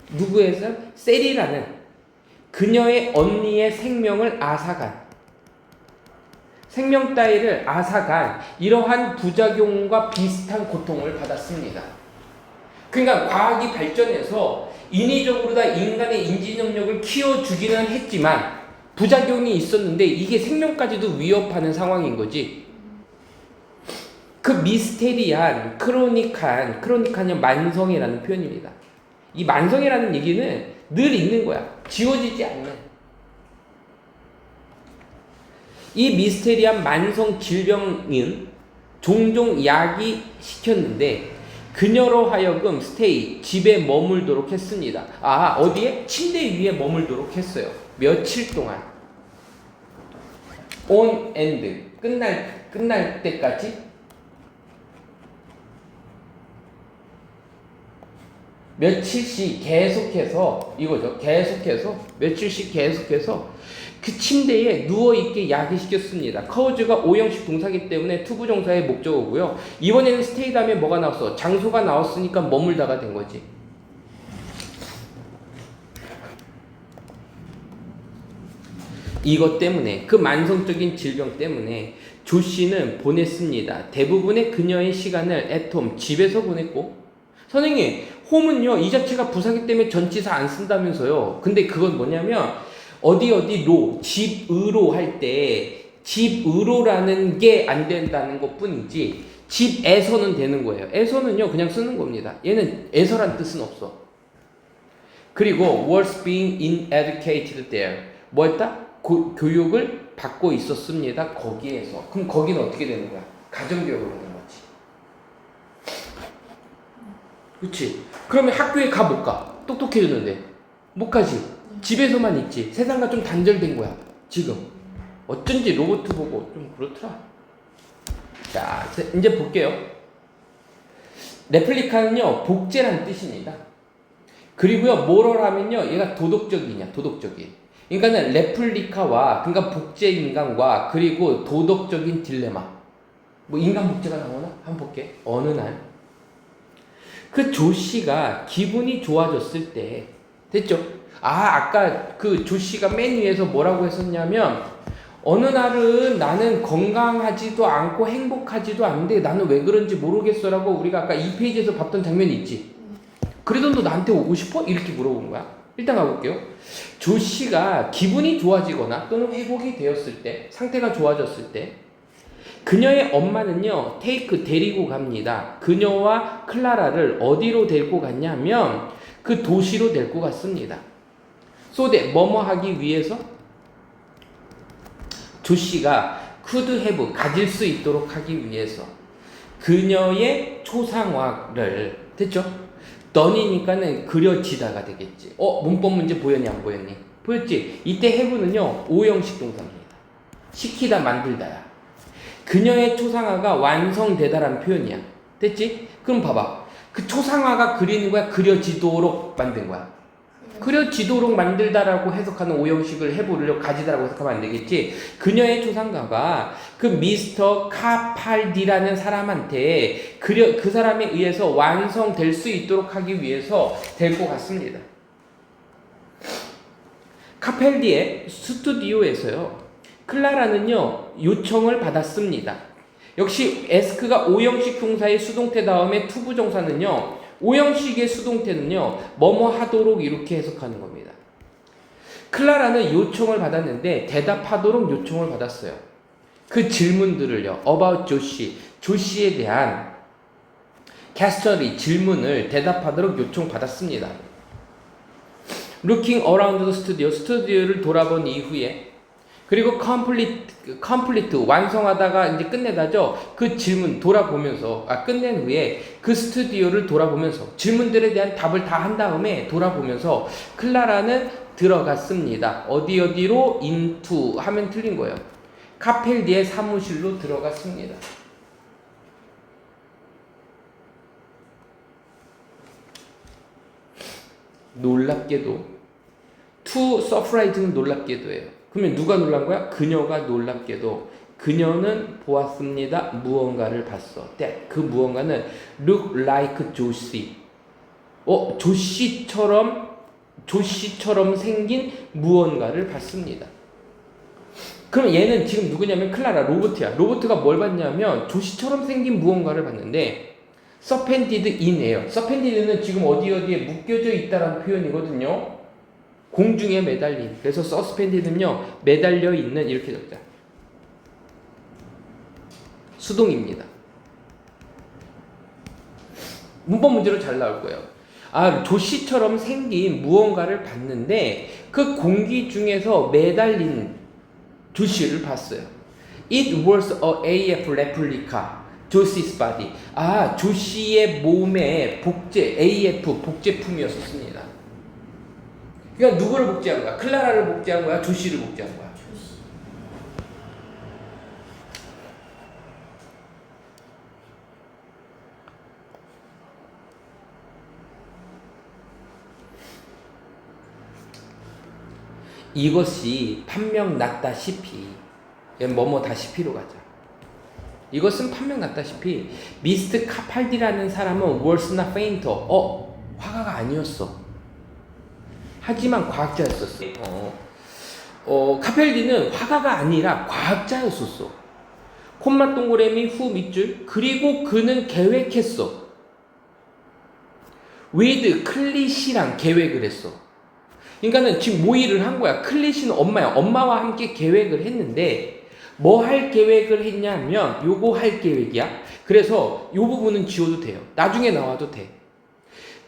누구에서 셀이라는 그녀의 언니의 생명을 앗아간 생명 따위를 앗아간 이러한 부작용과 비슷한 고통을 받았습니다. 그러니까 과학이 발전해서 인위적으로 다 인간의 인지 능력을 키워주기는 했지만 부작용이 있었는데 이게 생명까지도 위협하는 상황인 거지. 그 미스테리한 크로닉한 만성이라는 표현입니다. 이 만성이라는 얘기는 늘 있는 거야. 지워지지 않는. 이 미스테리한 만성 질병은 종종 야기시켰는데 그녀로 하여금 스테이, 집에 머물도록 했습니다. 아, 어디에? 침대 위에 머물도록 했어요. 며칠 동안. on end. 끝날 때까지. 며칠씩 계속해서, 이거죠. 며칠씩 계속해서 그 침대에 누워있게 야기시켰습니다. cause가 오형식 동사기 때문에 투부정사의 목적어고요. 이번에는 stay 다음에 뭐가 나왔어? 장소가 나왔으니까 머물다가 된 거지. 이것 때문에, 그 만성적인 질병 때문에 조 씨는 보냈습니다. 대부분의 그녀의 시간을 at home, 집에서 보냈고, 선생님, 홈은요, 이 자체가 부사기 때문에 전치사 안 쓴다면서요. 근데 그건 뭐냐면, 어디로, 집으로 할 때, 집으로라는 게 안 된다는 것 뿐이지, 집에서는 되는 거예요. 에서는요, 그냥 쓰는 겁니다. 얘는 에서란 뜻은 없어. 그리고, was being uneducated there. 뭐 했다? 교육을 받고 있었습니다. 거기에서. 그럼 거기는 어떻게 되는 거야? 가정교육으로 되는 거지. 그치? 그러면 학교에 가, 못 가? 똑똑해졌는데. 못 가지? 집에서만 있지. 세상과 좀 단절된 거야. 지금. 어쩐지 로봇 보고 좀 그렇더라. 자, 이제 볼게요. 레플리카는요, 복제란 뜻입니다. 그리고요, 뭐를 하면요, 얘가 도덕적이냐, 도덕적인. 그러니까는 레플리카와, 그러니까 복제 인간과, 그리고 도덕적인 딜레마. 뭐 인간 복제가 나오나? 한번 볼게. 어느 날. 그 조씨가 기분이 좋아졌을 때, 됐죠? 아까 그 조씨가 맨 위에서 뭐라고 했었냐면, 어느 날은 나는 건강하지도 않고 행복하지도 않은데 나는 왜 그런지 모르겠어라고 우리가 아까 2페이지에서 봤던 장면이 있지. 그래도 너 나한테 오고 싶어? 이렇게 물어본 거야. 일단 가볼게요. 조씨가 기분이 좋아지거나 또는 회복이 되었을 때, 상태가 좋아졌을 때, 그녀의 엄마는요, 데리고 갑니다. 그녀와 클라라를 어디로 데리고 갔냐면, 그 도시로 데리고 갔습니다. so that, 뭐뭐 하기 위해서? 조씨가 could have, 가질 수 있도록 하기 위해서. 그녀의 초상화를, 됐죠? 넌이니까는 그려지다가 되겠지. 문법 문제 보였니, 안 보였니? 보였지? 이때 have는요, 오형식 동사입니다. 시키다, 만들다야. 그녀의 초상화가 완성되다라는 표현이야. 됐지? 그럼 봐봐. 그 초상화가 그리는 거야? 그려지도록 만든 거야? 그려지도록 만들다라고 해석하는 오형식을 해보려고 가지다라고 해석하면 안 되겠지. 그녀의 초상화가 그 미스터 카팔디라는 사람한테 그 사람에 의해서 완성될 수 있도록 하기 위해서 데리고 갔습니다. 카펠디의 스튜디오에서요, 클라라는요, 요청을 받았습니다. 역시 에스크가 오형식 형사의 수동태 다음에 투부정사는요, 오형식의 수동태는요, 뭐뭐 하도록 이렇게 해석하는 겁니다. 클라라는 요청을 받았는데 대답하도록 요청을 받았어요. 그 질문들을요, about 조씨에 대한 캐스터리 질문을 대답하도록 요청받았습니다. Looking around the studio, 스튜디오를 돌아본 이후에, 그리고 complete 완성하다가 이제 끝내다죠. 그 질문 돌아보면서, 끝낸 후에 그 스튜디오를 돌아보면서 질문들에 대한 답을 다 한 다음에 돌아보면서 클라라는 들어갔습니다. 어디로? into 하면 틀린 거예요. 카펠디의 사무실로 들어갔습니다. 놀랍게도 투 서프라이즈는 놀랍게도 해요. 그러면 누가 놀란 거야? 그녀가 놀랍게도 그녀는 보았습니다. 무언가를 봤어. 그 무언가는 look like 조시. 조시처럼 생긴 무언가를 봤습니다. 그럼 얘는 지금 누구냐면 클라라, 로버트야. 로버트가 뭘 봤냐면 조시처럼 생긴 무언가를 봤는데 서펜디드 인이에요. 서펜디드는 지금 어디에 묶여져 있다라는 표현이거든요. 공중에 매달린. 그래서 서스펜디드는요, 매달려 있는, 이렇게 적자. 수동입니다. 문법 문제로 잘 나올 거예요. 조시처럼 생긴 무언가를 봤는데 그 공기 중에서 매달린 조시를 봤어요. It was a AF replica. 조시's body. 조시의 몸의 AF 복제품이었습니다. 그러니까 누구를 복제한 거야? 클라라를 복제한 거야? 조시를 복제한 거야? 조시. 이것이 판명 났다시피, 뭐다시피로 가자. 이것은 판명 났다시피 미스트 카팔디라는 사람은 월스나 페인터, 화가가 아니었어. 하지만 과학자였었어. 카펠디는 화가가 아니라 과학자였었어. 콤마 동그라미 후 밑줄. 그리고 그는 계획했어. with 클리시랑 계획을 했어. 그러니까는 지금 모의를 한 거야. 클리시는 엄마야. 엄마와 함께 계획을 했는데 뭐 할 계획을 했냐면 요거 할 계획이야. 그래서 요 부분은 지워도 돼요. 나중에 나와도 돼.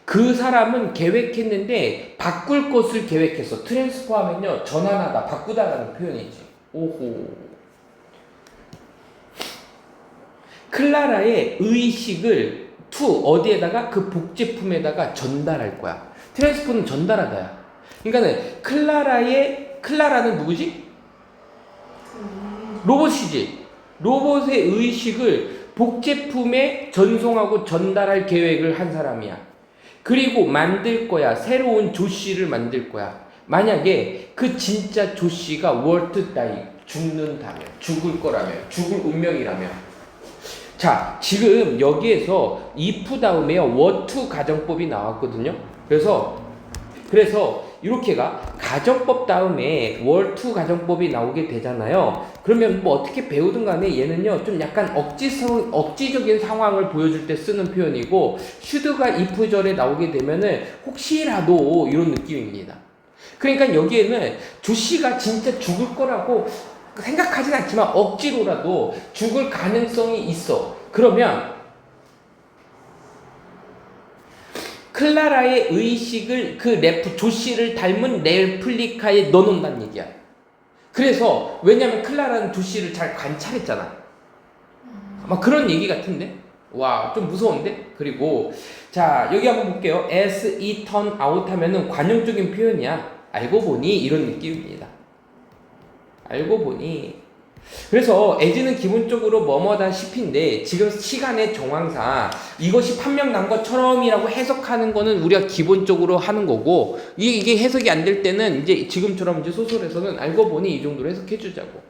그 사람은 계획했는데 바꿀 것을 계획했어. 트랜스포하면요, 전환하다, 바꾸다라는 표현이지. 오호. 클라라의 의식을 어디에다가? 그 복제품에다가 전달할 거야. 트랜스포는 전달하다야. 그러니까는 클라라는 누구지? 로봇이지. 로봇의 의식을 복제품에 전송하고 전달할 계획을 한 사람이야. 그리고 만들 거야. 새로운 조씨를 만들 거야. 만약에 그 진짜 조씨가 월트 다이, 죽는다면, 죽을 거라면, 죽을 운명이라면. 자, 지금 여기에서 if 다음에요, what 가정법이 나왔거든요. 그래서 이렇게가 가정법 다음에 월투 가정법이 나오게 되잖아요. 그러면 뭐 어떻게 배우든 간에 얘는요, 좀 약간 억지적인 상황을 보여줄 때 쓰는 표현이고, should가 if절에 나오게 되면은 혹시라도 이런 느낌입니다. 그러니까 여기에는 조씨가 진짜 죽을 거라고 생각하진 않지만 억지로라도 죽을 가능성이 있어. 그러면 클라라의 의식을 조씨를 닮은 레플리카에 넣어놓는다는 얘기야. 그래서 왜냐면 클라라는 조씨를 잘 관찰했잖아. 막 그런 얘기 같은데? 와, 좀 무서운데? 그리고 자, 여기 한번 볼게요. as it turned out 하면은 관용적인 표현이야. 알고 보니 이런 느낌입니다. 알고 보니. 그래서 as는 기본적으로 뭐뭐다시피인데 지금 시간의 정황상 이것이 판명 난 것처럼이라고 해석하는 거는 우리가 기본적으로 하는 거고, 이게 해석이 안 될 때는 이제 지금처럼 이제 소설에서는 알고 보니 이 정도로 해석해 주자고.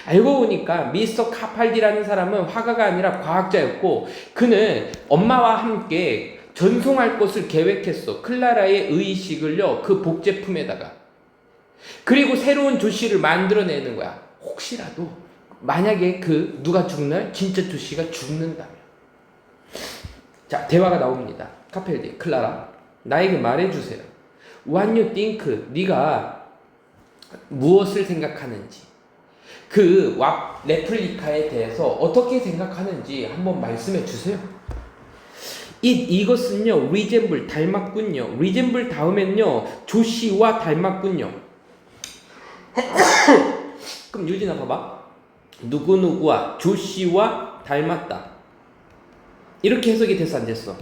알고 보니까 미스터 카팔디라는 사람은 화가가 아니라 과학자였고, 그는 엄마와 함께 전송할 것을 계획했어. 클라라의 의식을요, 그 복제품에다가. 그리고 새로운 조씨를 만들어내는 거야. 혹시라도 만약에 누가 죽는 진짜 조씨가 죽는다면. 자, 대화가 나옵니다. 카펠디, 클라라, 나에게 말해주세요. What you think? 네가 무엇을 생각하는지, 레플리카에 대해서 어떻게 생각하는지 한번 말씀해 주세요. 이것은요, resemble, 닮았군요. resemble 다음엔요, 조씨와 닮았군요. 그럼 유진아 봐봐. 누구누구와 조씨와 닮았다. 이렇게 해석이 됐어, 안 됐어?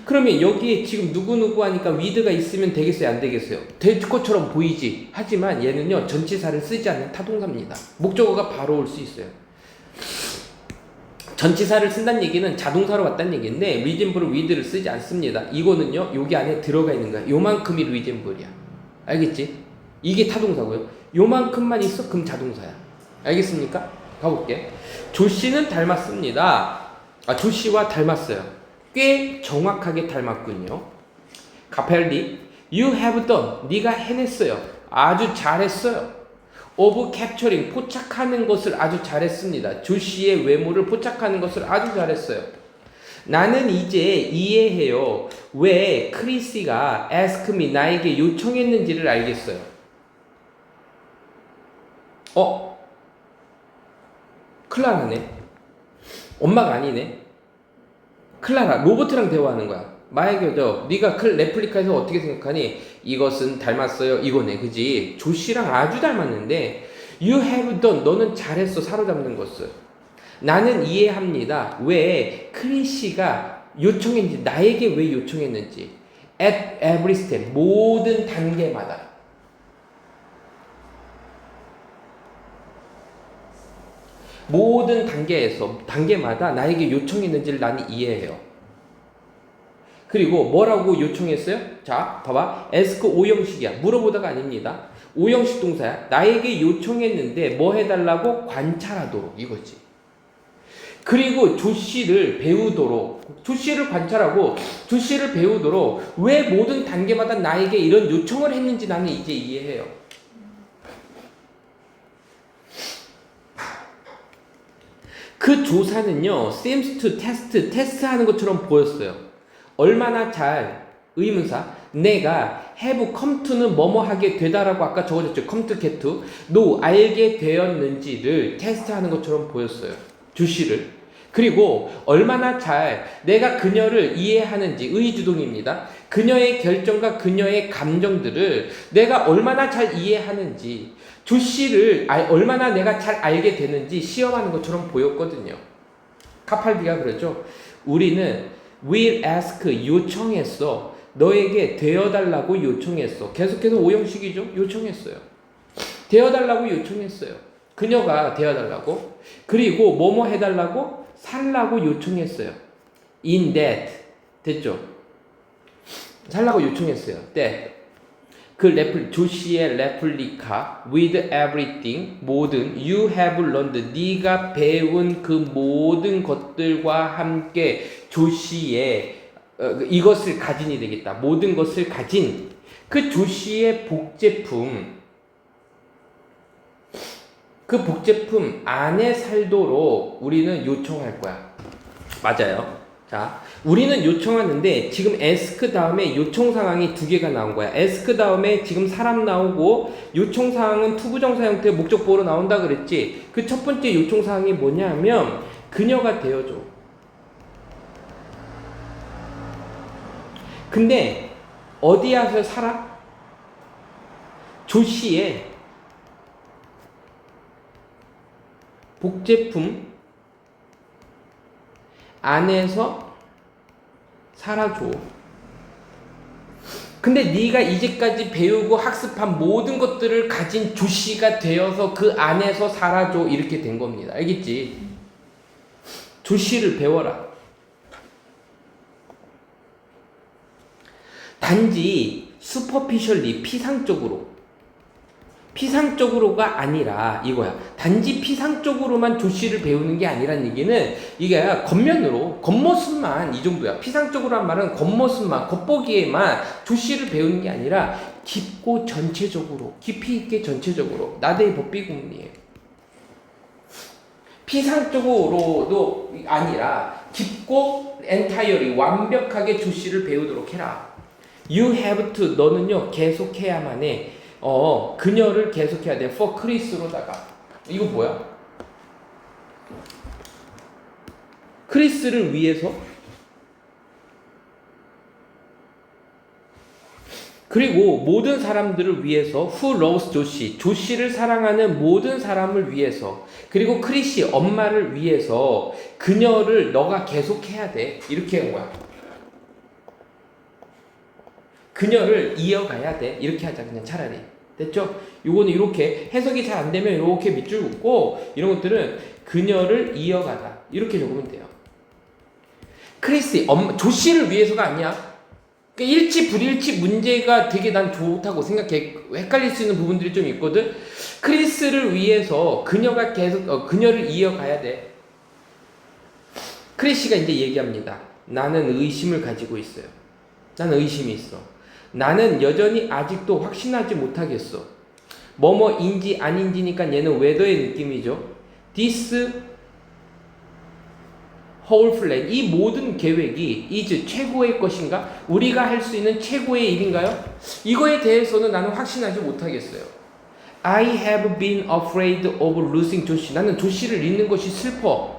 그러면 여기에 지금 누구누구 하니까 with가 있으면 되겠어요? 안 되겠어요? 될 것처럼 보이지. 하지만 얘는요, 전치사를 쓰지 않는 타동사입니다. 목적어가 바로 올 수 있어요. 전치사를 쓴다는 얘기는 자동사로 왔다는 얘기인데 reasonable with를 쓰지 않습니다. 이거는요, 여기 안에 들어가 있는 거야. 요만큼이 reasonable이야. 알겠지? 이게 타동사고요. 요만큼만 있어? 그럼 자동사야. 알겠습니까? 가볼게. 조씨는 닮았습니다. 조씨와 닮았어요. 꽤 정확하게 닮았군요. 가펠리, you have done. 네가 해냈어요. 아주 잘했어요. of capturing. 포착하는 것을 아주 잘했습니다. 조씨의 외모를 포착하는 것을 아주 잘했어요. 나는 이제 이해해요. 왜 크리시가 ask me, 나에게 요청했는지를 알겠어요. 클라라네. 엄마가 아니네. 클라라, 로버트랑 대화하는 거야. 마에게도 네가 레플리카에서 어떻게 생각하니? 이것은 닮았어요. 이거네, 그지? 조씨랑 아주 닮았는데 you have done. 너는 잘했어. 사로잡는 것을. 나는 이해합니다. 왜 크리시가 요청했는지, 나에게 왜 요청했는지. at every step. 모든 단계마다. 모든 단계마다 나에게 요청했는지를 나는 이해해요. 그리고 뭐라고 요청했어요? 자, 봐봐. ask 오형식이야. 물어보다가 아닙니다. 오형식 동사야. 나에게 요청했는데 뭐 해달라고? 관찰하도록. 이거지. 그리고 조씨를 배우도록, 조씨를 관찰하고 조씨를 배우도록 왜 모든 단계마다 나에게 이런 요청을 했는지 나는 이제 이해해요. 그 조사는요, seems to test, 테스트하는 것처럼 보였어요. 얼마나 잘, 의문사, 내가 have come to는 뭐뭐 하게 되다라고 아까 적어줬죠. come to get to, no, 알게 되었는지를 테스트하는 것처럼 보였어요. 주시를. 그리고 얼마나 잘 내가 그녀를 이해하는지, 의주동입니다. 그녀의 결정과 그녀의 감정들을 내가 얼마나 잘 이해하는지, 조씨를 얼마나 내가 잘 알게 되는지 시험하는 것처럼 보였거든요. 카팔디가 그러죠. 우리는 will ask, 요청했어. 너에게 되어달라고 요청했어. 계속해서 오형식이죠. 요청했어요. 되어달라고 요청했어요. 그녀가 되어달라고. 그리고 뭐뭐 해달라고? 살라고 요청했어요. in that. 됐죠? 살라고 요청했어요. that. 조씨의 레플리카 with everything, 모든 you have learned, 네가 배운 그 모든 것들과 함께 조씨의 이것을 가진이 되겠다. 모든 것을 가진 그 조씨의 복제품, 그 복제품 안에 살도록 우리는 요청할 거야. 맞아요. 자, 우리는 요청하는데 지금 ask 다음에 요청 상황이 두 개가 나온 거야. ask 다음에 지금 사람 나오고 요청 상황은 투부정사 형태의 목적보호로 나온다 그랬지. 그 첫 번째 요청 상황이 뭐냐면 그녀가 되어줘. 근데 어디 와서 살아? 조씨의 복제품 안에서 살아줘. 근데 네가 이제까지 배우고 학습한 모든 것들을 가진 조씨가 되어서 그 안에서 살아줘. 이렇게 된 겁니다. 알겠지? 조씨를 배워라. 단지 superficially, 피상적으로가 아니라 이거야. 단지 피상적으로만 조씨를 배우는 게 아니란 얘기는 이게 겉면으로, 겉모습만 이 정도야. 피상적으로란 말은 겉모습만, 겉보기에만 조씨를 배우는 게 아니라 깊고 전체적으로, 깊이 있게 전체적으로. 나대의 법비구문이에요. 피상적으로도 아니라 깊고 entirely, 완벽하게 조씨를 배우도록 해라. You have to, 너는요 계속해야만 해. 그녀를 계속해야 돼. for 크리스로다가. 이거 뭐야? 크리스를 위해서. 그리고 모든 사람들을 위해서. who loves 조씨를 사랑하는 모든 사람을 위해서. 그리고 크리시, 엄마를 위해서 그녀를 너가 계속해야 돼. 이렇게 한 거야. 그녀를 이어가야 돼. 이렇게 하자 그냥 차라리. 됐죠? 요거는 이렇게 해석이 잘 안 되면 이렇게 밑줄 긋고 이런 것들은 그녀를 이어가다 이렇게 적으면 돼요. 크리스 조씨를 위해서가 아니야. 그러니까 일치 불일치 문제가 되게 난 좋다고 생각해. 헷갈릴 수 있는 부분들이 좀 있거든. 크리스를 위해서 그녀가 계속 그녀를 이어가야 돼. 크리스가 이제 얘기합니다. 나는 의심을 가지고 있어요. 나는 의심이 있어. 나는 여전히 아직도 확신하지 못하겠어. 뭐뭐인지 아닌지니까 얘는 웨더의 느낌이죠. This whole plan, 이 모든 계획이 is 최고의 것인가? 우리가 할 수 있는 최고의 일인가요? 이거에 대해서는 나는 확신하지 못하겠어요. I have been afraid of losing 조시. 나는 조시를 잃는 것이 슬퍼.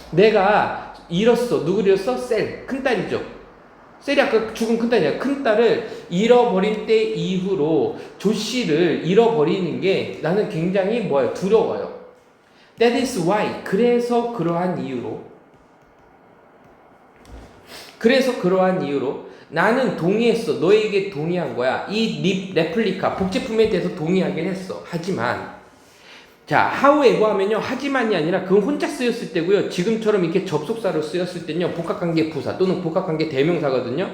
내가 잃었어. 누구를 잃었어? 셀. 큰딸이죠. 셀이 아까 죽은 큰딸이야. 큰딸을 잃어버린 때 이후로 조씨를 잃어버리는 게 나는 굉장히 뭐예요? 두려워요. That is why. 그래서 그러한 이유로 나는 동의했어. 너에게 동의한 거야. 이 레플리카 복제품에 대해서 동의하긴 했어. 하지만 자, however 하면요. 하지만이 아니라 그건 혼자 쓰였을 때고요. 지금처럼 이렇게 접속사로 쓰였을 때는요. 복합관계 부사 또는 복합관계 대명사거든요.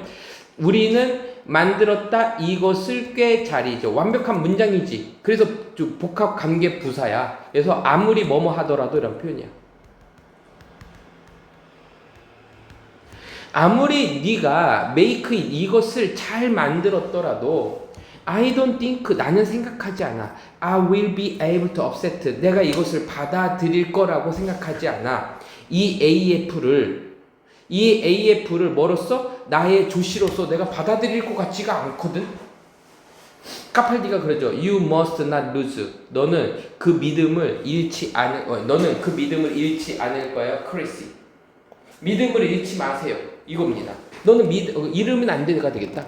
우리는 만들었다 이것을 꽤 잘이죠. 완벽한 문장이지. 그래서 복합관계 부사야. 그래서 아무리 뭐뭐 하더라도 이런 표현이야. 아무리 네가 make it, 이것을 잘 만들었더라도 I don't think, 나는 생각하지 않아. I will be able to accept, 내가 이것을 받아들일 거라고 생각하지 않아. 이 AF를 뭐로써? 나의 조시로서 내가 받아들일 것 같지가 않거든. 카팔디가 그러죠. You must not lose. 너는 그 믿음을 잃지 않을 거예요. 크리스. 믿음을 잃지 마세요. 이겁니다. 너는 잃으면 안 돼가 되겠다.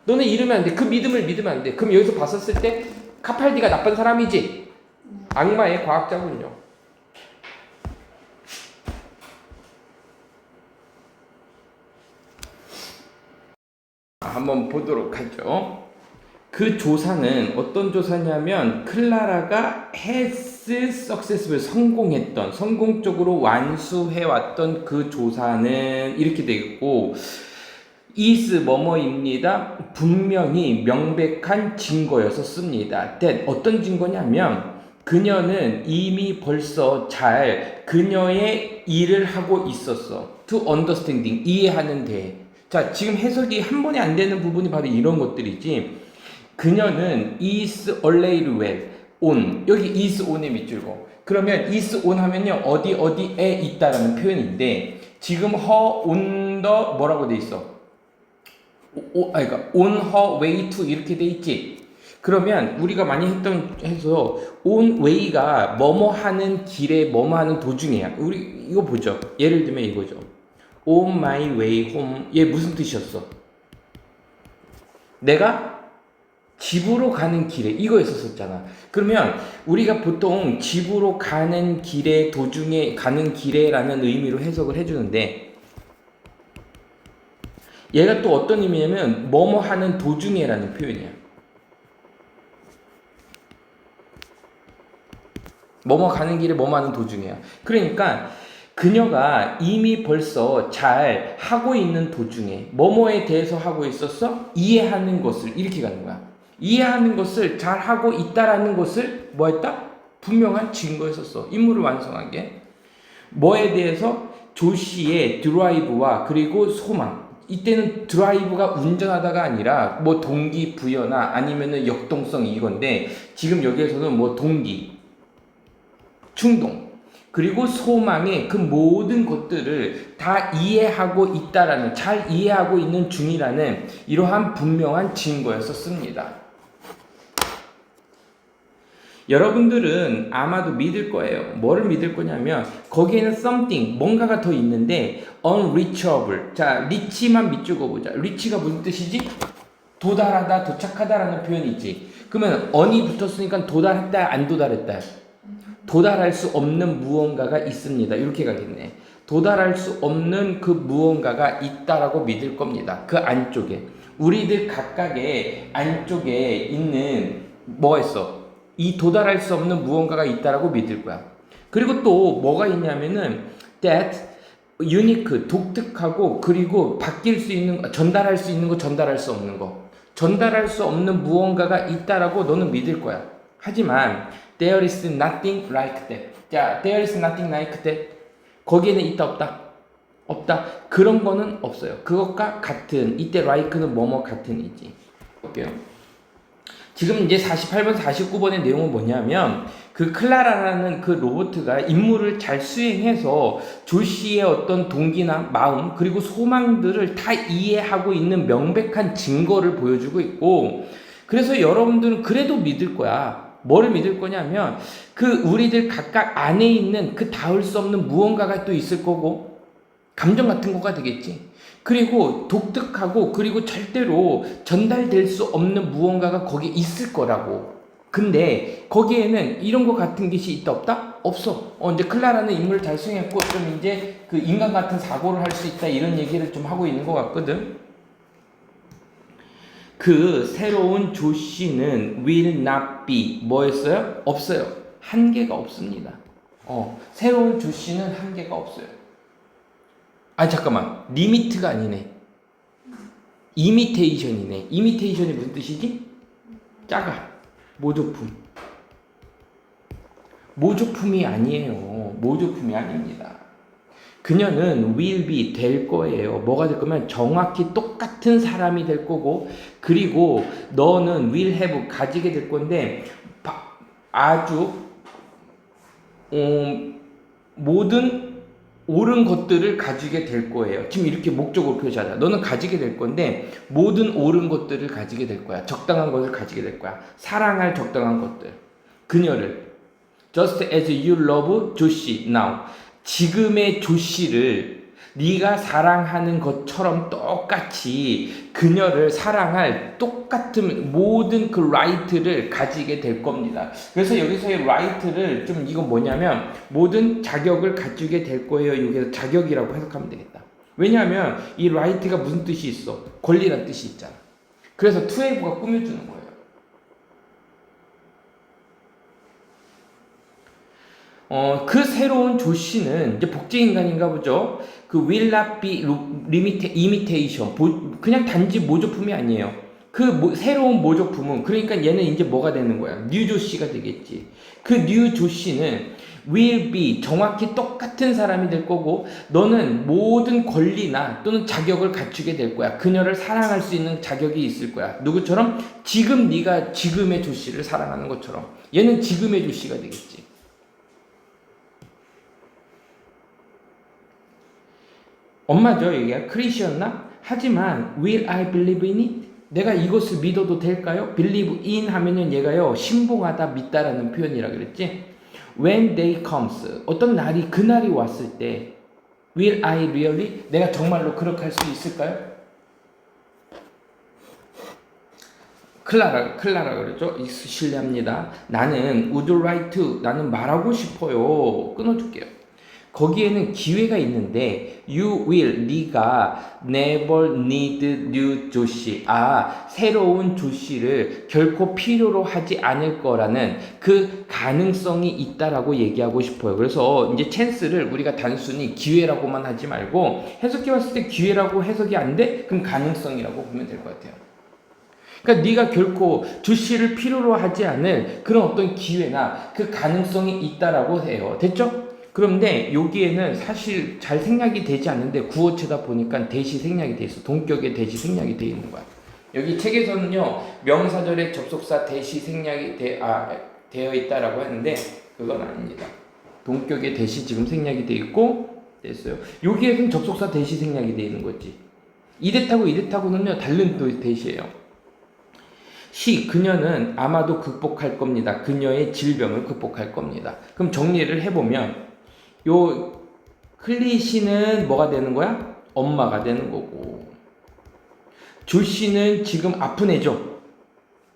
너는 잃으면 안 돼. 그 믿음을 믿으면 안 돼. 그럼 여기서 봤었을 때 카팔디가 나쁜 사람이지. 악마의 과학자군요. 한번 보도록 하죠. 그 조사는 어떤 조사냐면 클라라가 has successful, 성공적으로 완수해왔던 그 조사는 이렇게 되겠고 is 뭐뭐입니다. 분명히 명백한 증거여서 씁니다. that 어떤 증거냐면 그녀는 이미 벌써 잘 그녀의 일을 하고 있었어. to understanding, 이해하는 데. 자, 지금 해석이 한 번에 안 되는 부분이 바로 이런 것들이지. 그녀는 is already well, on. 여기 is on에 밑줄고. 그러면 is on 하면요. 어디에 있다라는 표현인데 지금 her on the 뭐라고 돼 있어? 그러니까 on her way to 이렇게 돼 있지. 그러면 우리가 많이 해서 on way가 뭐뭐 하는 길에 뭐뭐 하는 도중이야. 우리 이거 보죠. 예를 들면 이거죠. on my way home. 얘 무슨 뜻이었어? 내가 집으로 가는 길에 이거였었잖아. 그러면 우리가 보통 집으로 가는 길에 도중에 가는 길에라는 의미로 해석을 해주는데 얘가 또 어떤 의미냐면 뭐뭐 하는 도중에라는 표현이야. 뭐뭐 가는 길에 뭐뭐 하는 도중이야. 그러니까 그녀가 이미 벌써 잘 하고 있는 도중에 뭐뭐에 대해서 하고 있었어? 이해하는 것을 이렇게 가는 거야. 이해하는 것을 잘 하고 있다라는 것을 뭐 했다? 분명한 증거였었어. 임무를 완성하게. 뭐에 대해서? 조시의 드라이브와 그리고 소망. 이때는 드라이브가 운전하다가 아니라 뭐 동기부여나 아니면은 역동성 이건데 지금 여기에서는 뭐 동기, 충동, 그리고 소망의 그 모든 것들을 다 이해하고 있다라는, 잘 이해하고 있는 중이라는 이러한 분명한 증거였었습니다. 여러분들은 아마도 믿을 거예요. 뭐를 믿을 거냐면 거기에는 something, 뭔가가 더 있는데 unreachable. 자, reach만 밑줄거 보자. reach가 무슨 뜻이지? 도달하다, 도착하다라는 표현이지. 그러면 on이 붙었으니까 도달했다, 안 도달했다? 도달할 수 없는 무언가가 있습니다. 이렇게 가겠네. 도달할 수 없는 그 무언가가 있다라고 믿을 겁니다. 그 안쪽에. 우리들 각각의 안쪽에 있는 뭐가 있어? 이 도달할 수 없는 무언가가 있다라고 믿을 거야. 그리고 또 뭐가 있냐면은 that unique, 독특하고 그리고 바뀔 수 있는 전달할 수 있는 거, 전달할 수 없는 거. 전달할 수 없는 무언가가 있다라고 너는 믿을 거야. 하지만 there is nothing like that. 자, there is nothing like that. 거기에는 있다 없다? 없다. 그런 거는 없어요. 그것과 같은, 이때 like는 뭐뭐 같은이지. 볼게요. 지금 이제 48번, 49번의 내용은 뭐냐면 그 클라라라는 그 로봇가 임무를 잘 수행해서 조시의 어떤 동기나 마음 그리고 소망들을 다 이해하고 있는 명백한 증거를 보여주고 있고, 그래서 여러분들은 그래도 믿을 거야. 뭐를 믿을 거냐면 그 우리들 각각 안에 있는 그 닿을 수 없는 무언가가 또 있을 거고, 감정 같은 거가 되겠지. 그리고 독특하고 그리고 절대로 전달될 수 없는 무언가가 거기에 있을 거라고. 근데 거기에는 이런 거 같은 것이 있다 없다? 없어. 이제 클라라는 임무를 잘 수행했고 좀 이제 그 인간 같은 사고를 할 수 있다 이런 얘기를 좀 하고 있는 것 같거든. 그 새로운 조씨는 will not be 뭐였어요? 없어요. 한계가 없습니다. 새로운 조씨는 한계가 없어요. 아 잠깐만, 리미트가 아니네. 이미테이션이네. 이미테이션이 무슨 뜻이지? 작아. 모조품. 모조품이 아니에요. 모조품이 아닙니다. 그녀는 will be 될 거예요. 뭐가 될 거면 정확히 똑같은 사람이 될 거고, 그리고 너는 will have 가지게 될 건데 아주 모든 옳은 것들을 가지게 될 거예요. 지금 이렇게 목적으로 표시하자. 너는 가지게 될 건데 모든 옳은 것들을 가지게 될 거야. 적당한 것을 가지게 될 거야. 사랑할 적당한 것들. 그녀를 just as you love 조시 now. 지금의 조시를 네가 사랑하는 것처럼 똑같이 그녀를 사랑할 똑같은 모든 그 right를 가지게 될 겁니다. 그래서 여기서의 right를 좀 이건 뭐냐면 모든 자격을 가지게 될 거예요. 여기서 자격이라고 해석하면 되겠다. 왜냐하면 이 right가 무슨 뜻이 있어? 권리란 뜻이 있잖아. 그래서 to have가 꾸며주는 거예요. 그 새로운 조씨는 이제 복제인간인가 보죠. 그 will not be imitation. 그냥 단지 모조품이 아니에요. 그 새로운 모조품은, 그러니까 얘는 이제 뭐가 되는 거야? 뉴 조씨가 되겠지. 그 뉴 조씨는 will be 정확히 똑같은 사람이 될 거고, 너는 모든 권리나 또는 자격을 갖추게 될 거야. 그녀를 사랑할 수 있는 자격이 있을 거야. 누구처럼? 지금 네가 지금의 조씨를 사랑하는 것처럼. 얘는 지금의 조씨가 되겠지. 엄마죠. 이게 크리스였나? 하지만 will I believe in it? 내가 이것을 믿어도 될까요? believe in 하면은 얘가요 신봉하다, 믿다라는 표현이라 그랬지. when day comes, 어떤 날이, 그날이 왔을 때 will I really? 내가 정말로 그렇게 할 수 있을까요? 클라라 그랬죠. 실례합니다. 나는 would like to, 나는 말하고 싶어요. 끊어줄게요. 거기에는 기회가 있는데 you will, 네가 never need new 조시, 새로운 조시를 결코 필요로 하지 않을 거라는 그 가능성이 있다라고 얘기하고 싶어요. 그래서 이제 chance를 우리가 단순히 기회라고만 하지 말고 해석해 봤을 때 기회라고 해석이 안 돼? 그럼 가능성이라고 보면 될 것 같아요. 그러니까 네가 결코 조시를 필요로 하지 않을 그런 어떤 기회나 그 가능성이 있다라고 해요. 됐죠? 그런데 여기에는 사실 잘 생략이 되지 않는데 구어체다 보니까 대시 생략이 돼 있어. 동격에 대시 생략이 돼 있는 거야. 여기 책에서는요 명사절에 접속사 대시 생략이 되어 있다라고 하는데 그건 아닙니다. 동격에 대시 지금 생략이 돼 있고 됐어요. 여기에서는 접속사 대시 생략이 돼 있는 거지. 이대타고는요 다른 대시예요. 그녀는 아마도 극복할 겁니다. 그녀의 질병을 극복할 겁니다. 그럼 정리를 해보면 요 클리시는 뭐가 되는 거야? 엄마가 되는 거고, 조씨는 지금 아픈 애죠.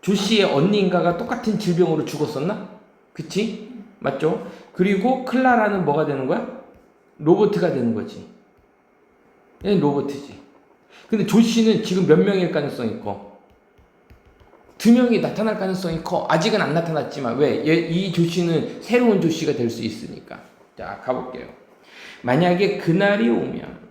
조씨의 언니인가가 똑같은 질병으로 죽었었나? 그치? 맞죠? 그리고 클라라는 뭐가 되는 거야? 로버트가 되는 거지. 얘는 로버트지. 근데 조씨는 지금 몇 명일 가능성이 커? 2명이 나타날 가능성이 커. 아직은 안 나타났지만 왜? 이 조씨는 새로운 조씨가 될 수 있으니까. 자, 가볼게요. 만약에 그날이 오면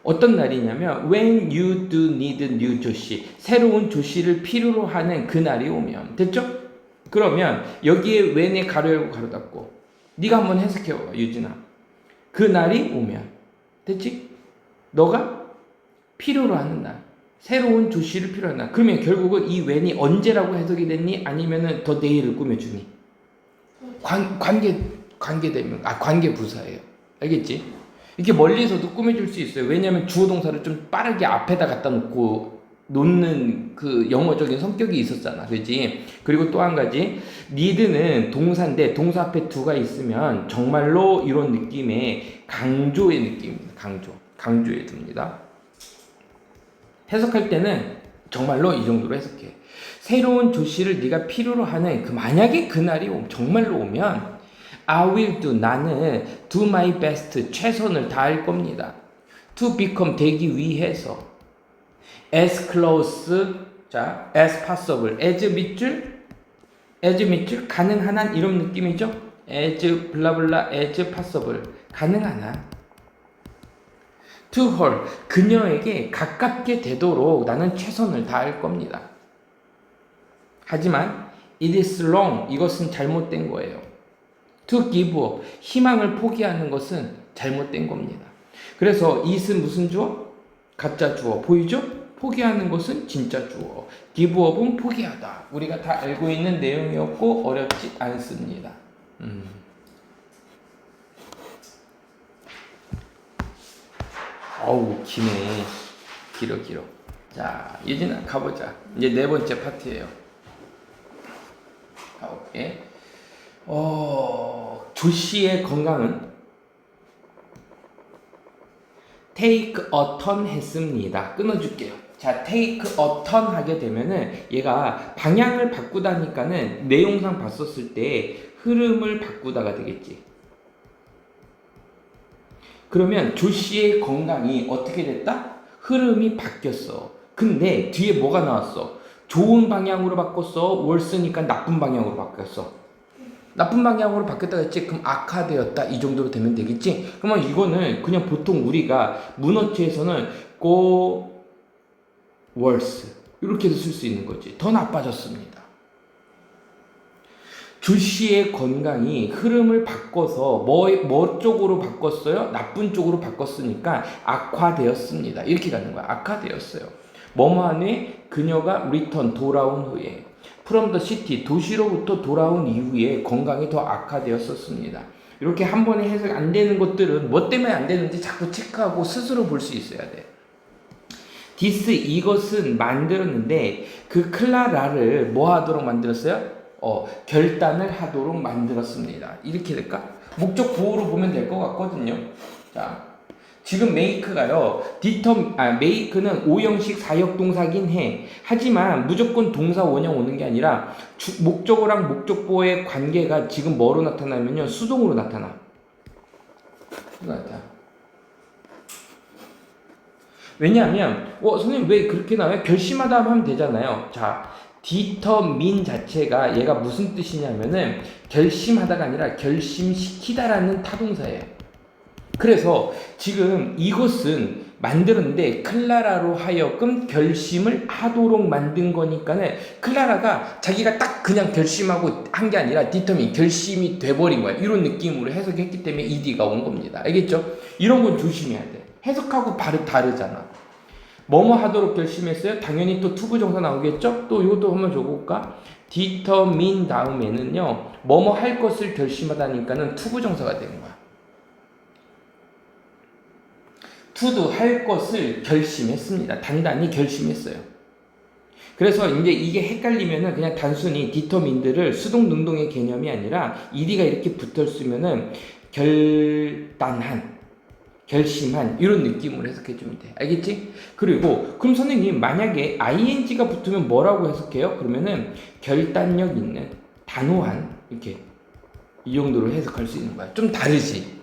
어떤 날이냐면 when you do need new 조씨, 새로운 조씨를 필요로 하는 그날이 오면 됐죠? 그러면 여기에 when에 가로 열고 가로 닫고 네가 한번 해석해봐 유진아. 그날이 오면 됐지? 너가 필요로 하는 날, 새로운 조씨를 필요로 하는 날. 그러면 결국은 이 when이 언제라고 해석이 됐니? 아니면은 더 내일을 꾸며주니? 관계되면 관계 부사예요. 알겠지? 이렇게 멀리서도 꾸며줄 수 있어요. 왜냐하면 주어 동사를 좀 빠르게 앞에다 갖다 놓는 그 영어적인 성격이 있었잖아. 그지? 그리고 또 한 가지, need는 동사인데 동사 앞에 do가 있으면 정말로 이런 느낌의 강조의 느낌입니다. 강조에 듭니다. 해석할 때는 정말로 이 정도로 해석해. 새로운 조씨를 네가 필요로 하는 만약에 그날이 정말로 오면 I will do, 나는 do my best, 최선을 다할 겁니다. to become, 되기 위해서 as close, 자, as possible, as 밑줄 가능한 한 이런 느낌이죠. as 블라블라 as possible, 가능한 한 to her, 그녀에게 가깝게 되도록 나는 최선을 다할 겁니다. 하지만 it is wrong, 이것은 잘못된 거예요. to give up, 희망을 포기하는 것은 잘못된 겁니다. 그래서 it은 무슨 주어? 가짜 주어. 보이죠? 포기하는 것은 진짜 주어. give up은 포기하다. 우리가 다 알고 있는 내용이었고 어렵지 않습니다. 어우, 기네. 길어. 자, 예진아 가보자. 이제 네 번째 파트예요. 가볼게. 조씨의 건강은 take a turn 했습니다. 끊어줄게요. 자, take a turn 하게 되면은 얘가 방향을 바꾸다니까는 내용상 봤었을 때 흐름을 바꾸다가 되겠지. 그러면 조씨의 건강이 어떻게 됐다? 흐름이 바뀌었어. 근데 뒤에 뭐가 나왔어? 좋은 방향으로 바꿨어? worse니까 나쁜 방향으로 바뀌었어. 나쁜 방향으로 바뀌었다 했지? 그럼 악화되었다. 이 정도로 되면 되겠지? 그러면 이거는 그냥 보통 우리가 문어체에서는 go worse 이렇게도 쓸 수 있는 거지. 더 나빠졌습니다. 조씨의 건강이 흐름을 바꿔서 뭐 쪽으로 바꿨어요? 나쁜 쪽으로 바꿨으니까 악화되었습니다. 이렇게 가는 거야. 악화되었어요. 뭐뭐한 후에 그녀가 return, 돌아온 후에 from the city, 도시로부터 돌아온 이후에 건강이 더 악화되었었습니다. 이렇게 한 번에 해석 안 되는 것들은 뭐 때문에 안 되는지 자꾸 체크하고 스스로 볼 수 있어야 돼. this, 이것은 만들었는데 그 클라라를 뭐 하도록 만들었어요? 결단을 하도록 만들었습니다. 이렇게 될까? 목적 보호로 보면 될 것 같거든요. 자, 지금 make가요. make는 5형식 4역 동사긴 해. 하지만 무조건 동사 원형 오는 게 아니라 목적어랑 목적보의 관계가 지금 뭐로 나타나면요. 수동으로 나타나. 왜냐하면 선생님 왜 그렇게 나와요? 결심하다 하면 되잖아요. 자, determine 자체가 얘가 무슨 뜻이냐면은 결심하다가 아니라 결심시키다라는 타동사예요. 그래서 지금 이것은 만들었는데 클라라로 하여금 결심을 하도록 만든 거니까는 클라라가 자기가 딱 그냥 결심하고 한 게 아니라 determine, 결심이 돼버린 거야. 이런 느낌으로 해석했기 때문에 ed가 온 겁니다. 알겠죠? 이런 건 조심해야 돼. 해석하고 다르잖아. 뭐뭐 하도록 결심했어요? 당연히 또 투부정사 나오겠죠? 또 이것도 한번 줘볼까? determine 다음에는요, 뭐뭐 할 것을 결심하다니까는 투부정사가 되는 거야. to도 할 것을 결심했습니다. 단단히 결심했어요. 그래서 이제 이게 헷갈리면은 그냥 단순히 determine를 수동 능동의 개념이 아니라 ed가 이렇게 붙었으면은 결심한 이런 느낌으로 해석해주면 돼. 알겠지? 그리고 그럼 선생님 만약에 ing가 붙으면 뭐라고 해석해요? 그러면은 결단력 있는, 단호한, 이렇게 이 정도로 해석할 수 있는 거야. 좀 다르지?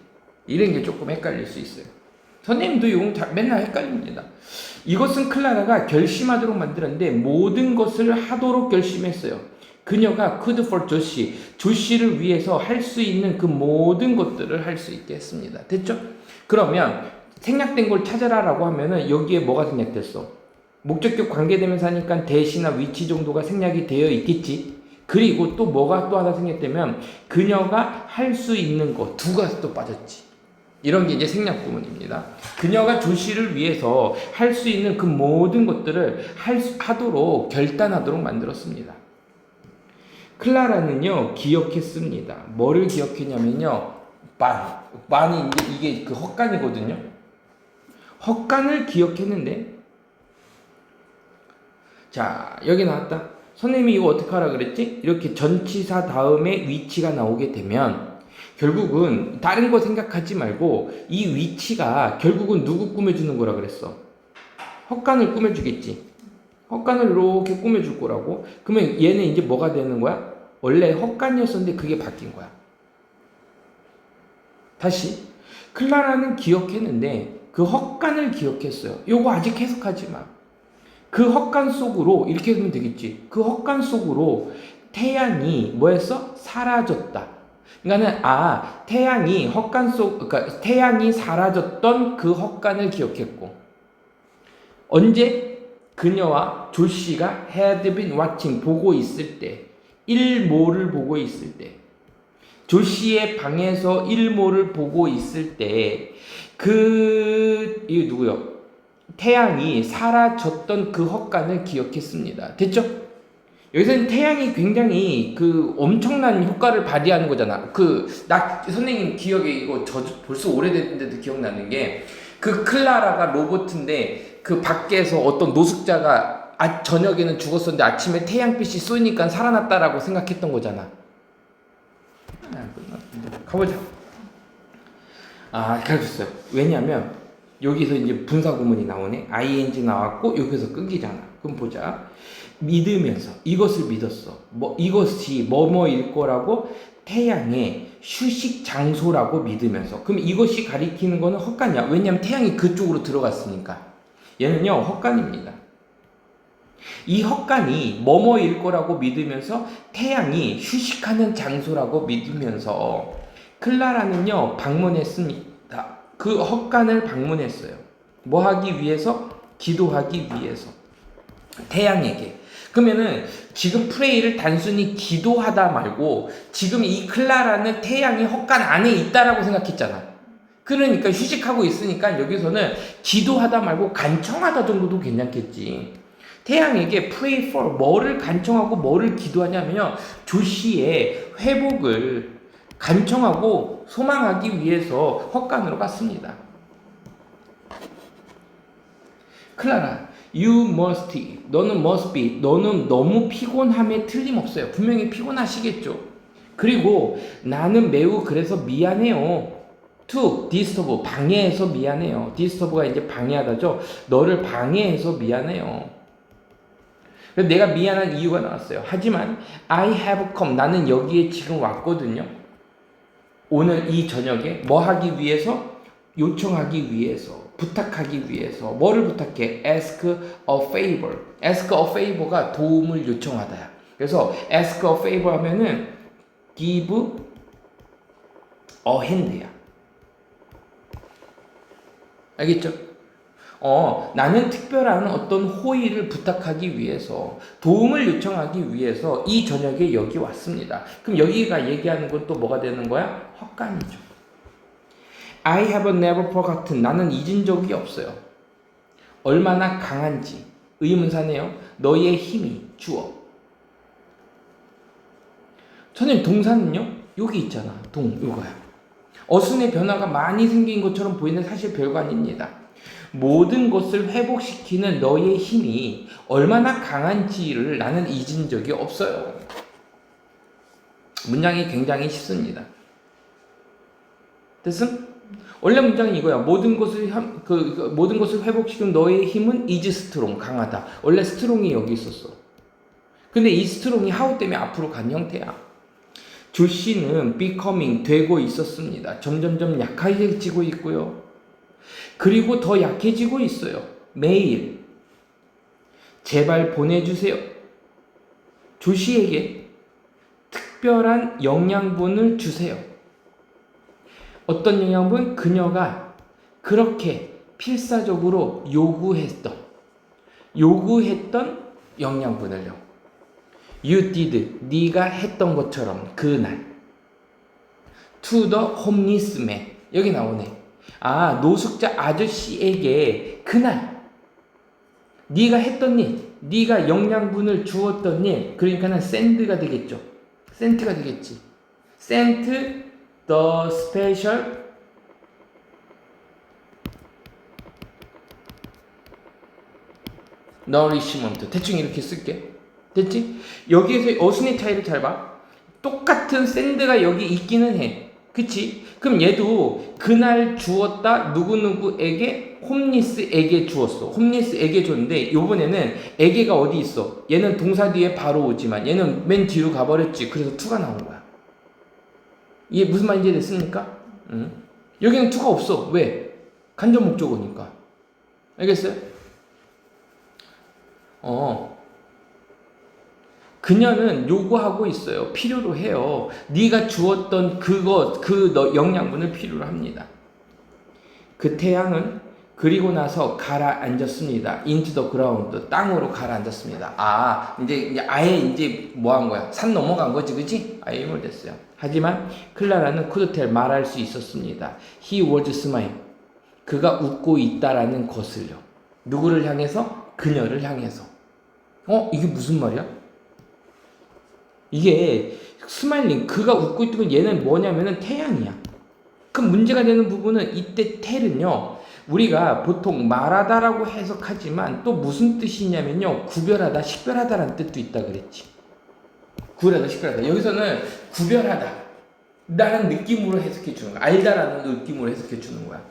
이런 게 조금 헷갈릴 수 있어요. 선생님도 이거 맨날 헷갈립니다. 이것은 클라라가 결심하도록 만들었는데 모든 것을 하도록 결심했어요. 그녀가 could for 조시, 조시를 위해서 할 수 있는 그 모든 것들을 할 수 있게 했습니다. 됐죠? 그러면 생략된 걸 찾아라라고 하면은 여기에 뭐가 생략됐어? 목적격 관계대명사 하니까 대시나 위치 정도가 생략이 되어 있겠지. 그리고 또 뭐가 또 하나 생략되면 그녀가 할 수 있는 것 두 가지 또 빠졌지. 이런 게 이제 생략 부분입니다. 그녀가 조시를 위해서 할 수 있는 그 모든 것들을 하도록 결단하도록 만들었습니다. 클라라는요 기억했습니다. 뭐를 기억했냐면요 반이 이제 이게 그 헛간이거든요. 헛간을 기억했는데 자 여기 나왔다. 선생님이 이거 어떻게 하라 그랬지? 이렇게 전치사 다음에 위치가 나오게 되면 결국은 다른 거 생각하지 말고 이 위치가 결국은 누구 꾸며주는 거라 그랬어? 헛간을 꾸며주겠지. 헛간을 이렇게 꾸며줄 거라고. 그러면 얘는 이제 뭐가 되는 거야? 원래 헛간이었었는데 그게 바뀐 거야. 다시 클라라는 기억했는데 그 헛간을 기억했어요. 요거 아직 해석하지 마. 그 헛간 속으로 이렇게 하면 되겠지. 그 헛간 속으로 태양이 뭐였어? 사라졌다. 그러니까는 태양이 헛간 속 그러니까 태양이 사라졌던 그 헛간을 기억했고 언제 그녀와 조씨가 had been watching 보고 있을 때 일모를 보고 있을 때 조씨의 방에서 일모를 보고 있을 때 이게 누구요? 태양이 사라졌던 그 헛간을 기억했습니다. 됐죠? 여기서는 태양이 굉장히 그 엄청난 효과를 발휘하는 거잖아. 선생님 기억에 이거 벌써 오래됐는데도 기억나는 게 그 클라라가 로봇인데 그 밖에서 어떤 노숙자가 저녁에는 죽었었는데 아침에 태양빛이 쏘니까 살아났다라고 생각했던 거잖아. 가보자. 가르쳤어요. 왜냐면 여기서 이제 분사구문이 나오네. ing 나왔고 여기서 끊기잖아. 그럼 보자. 믿으면서 이것을 믿었어. 이것이 뭐뭐일 거라고 태양의 휴식 장소라고 믿으면서. 그럼 이것이 가리키는 거는 헛간이야. 왜냐면 태양이 그쪽으로 들어갔으니까. 얘는요 헛간입니다. 이 헛간이 뭐뭐일 거라고 믿으면서 태양이 휴식하는 장소라고 믿으면서 클라라는요 방문했습니다. 그 헛간을 방문했어요. 뭐 하기 위해서? 기도하기 위해서. 태양에게. 그러면은 지금 프레이를 단순히 기도하다 말고 지금 이 클라라는 태양이 헛간 안에 있다라고 생각했잖아. 그러니까 휴식하고 있으니까 여기서는 기도하다 말고 간청하다 정도도 괜찮겠지. 태양에게 pray for 뭐를 간청하고 뭐를 기도하냐면요. 조시의 회복을 간청하고 소망하기 위해서 헛간으로 갔습니다. 클라라, you must, 너는 must be, 너는 너무 피곤함에 틀림없어요. 분명히 피곤하시겠죠. 그리고 나는 매우 그래서 미안해요. to disturb, 방해해서 미안해요. disturb가 이제 방해하다죠. 너를 방해해서 미안해요. 그래서 내가 미안한 이유가 나왔어요. 하지만 I have come, 나는 여기에 지금 왔거든요. 오늘 이 저녁에 뭐 하기 위해서? 요청하기 위해서, 부탁하기 위해서. 뭐를 부탁해? Ask a favor. Ask a favor가 도움을 요청하다야. 그래서 ask a favor 하면은 give a hand야. 알겠죠? 나는 특별한 어떤 호의를 부탁하기 위해서, 도움을 요청하기 위해서 이 저녁에 여기 왔습니다. 그럼 여기가 얘기하는 건 또 뭐가 되는 거야? 헛간이죠. I have never forgotten. 나는 잊은 적이 없어요. 얼마나 강한지. 의문사네요. 너의 힘이 주어. 선생님 동사는요? 여기 있잖아. 이거야. 어순의 변화가 많이 생긴 것처럼 보이는데 사실 별거 아닙니다. 모든 것을 회복시키는 너의 힘이 얼마나 강한지를 나는 잊은 적이 없어요. 문장이 굉장히 쉽습니다. 됐음? 원래 문장은 이거야. 모든 것을 회복시키는 너의 힘은 is strong, 강하다. 원래 strong이 여기 있었어. 근데 이 strong이 how 때문에 앞으로 간 형태야. 조씨는 becoming, 되고 있었습니다. 점점점 약해지고 있고요. 그리고 더 약해지고 있어요. 매일 제발 보내주세요. 조시에게 특별한 영양분을 주세요. 어떤 영양분? 그녀가 그렇게 필사적으로 요구했던 영양분을요. You did, 네가 했던 것처럼 그날. To the homeless man. 여기 나오네. 아, 노숙자 아저씨에게 그날 네가 했던 일, 네가 영양분을 주었던 일, 그러니까는 send가 되겠죠. sent가 되겠지. sent the special nourishment. 대충 이렇게 쓸게. 됐지? 여기에서 어순의 차이를 잘 봐. 똑같은 send가 여기 있기는 해. 그치? 그럼 얘도 그날 주었다 누구누구에게 홈리스에게 주었어. 홈리스에게 줬는데 요번에는 에게가 어디 있어? 얘는 동사 뒤에 바로 오지만 얘는 맨 뒤로 가버렸지. 그래서 투가 나온 거야. 이게 무슨 말인지 됐습니까? 여기는 투가 없어. 왜? 간접 목적어니까. 알겠어요? 그녀는 요구하고 있어요. 필요로 해요. 네가 주었던 영양분을 필요로 합니다. 그 태양은 그리고 나서 가라앉았습니다. into the ground. 땅으로 가라앉았습니다. 아, 이제 아예 이제 뭐 한 거야? 산 넘어간 거지, 그치? 아예 인물됐어요. 하지만 클라라는 could tell 말할 수 있었습니다. He was smiling. 그가 웃고 있다라는 것을요. 누구를 향해서? 그녀를 향해서. 이게 무슨 말이야? 이게 스마일링, 그가 웃고 있던 건 얘는 뭐냐면은 태양이야. 그럼 문제가 되는 부분은 이때 텔은요, 우리가 보통 말하다라고 해석하지만 또 무슨 뜻이냐면요, 구별하다, 식별하다라는 뜻도 있다 그랬지. 구별하다, 식별하다. 여기서는 구별하다 라는 느낌으로 해석해 주는 거야. 알다라는 느낌으로 해석해 주는 거야.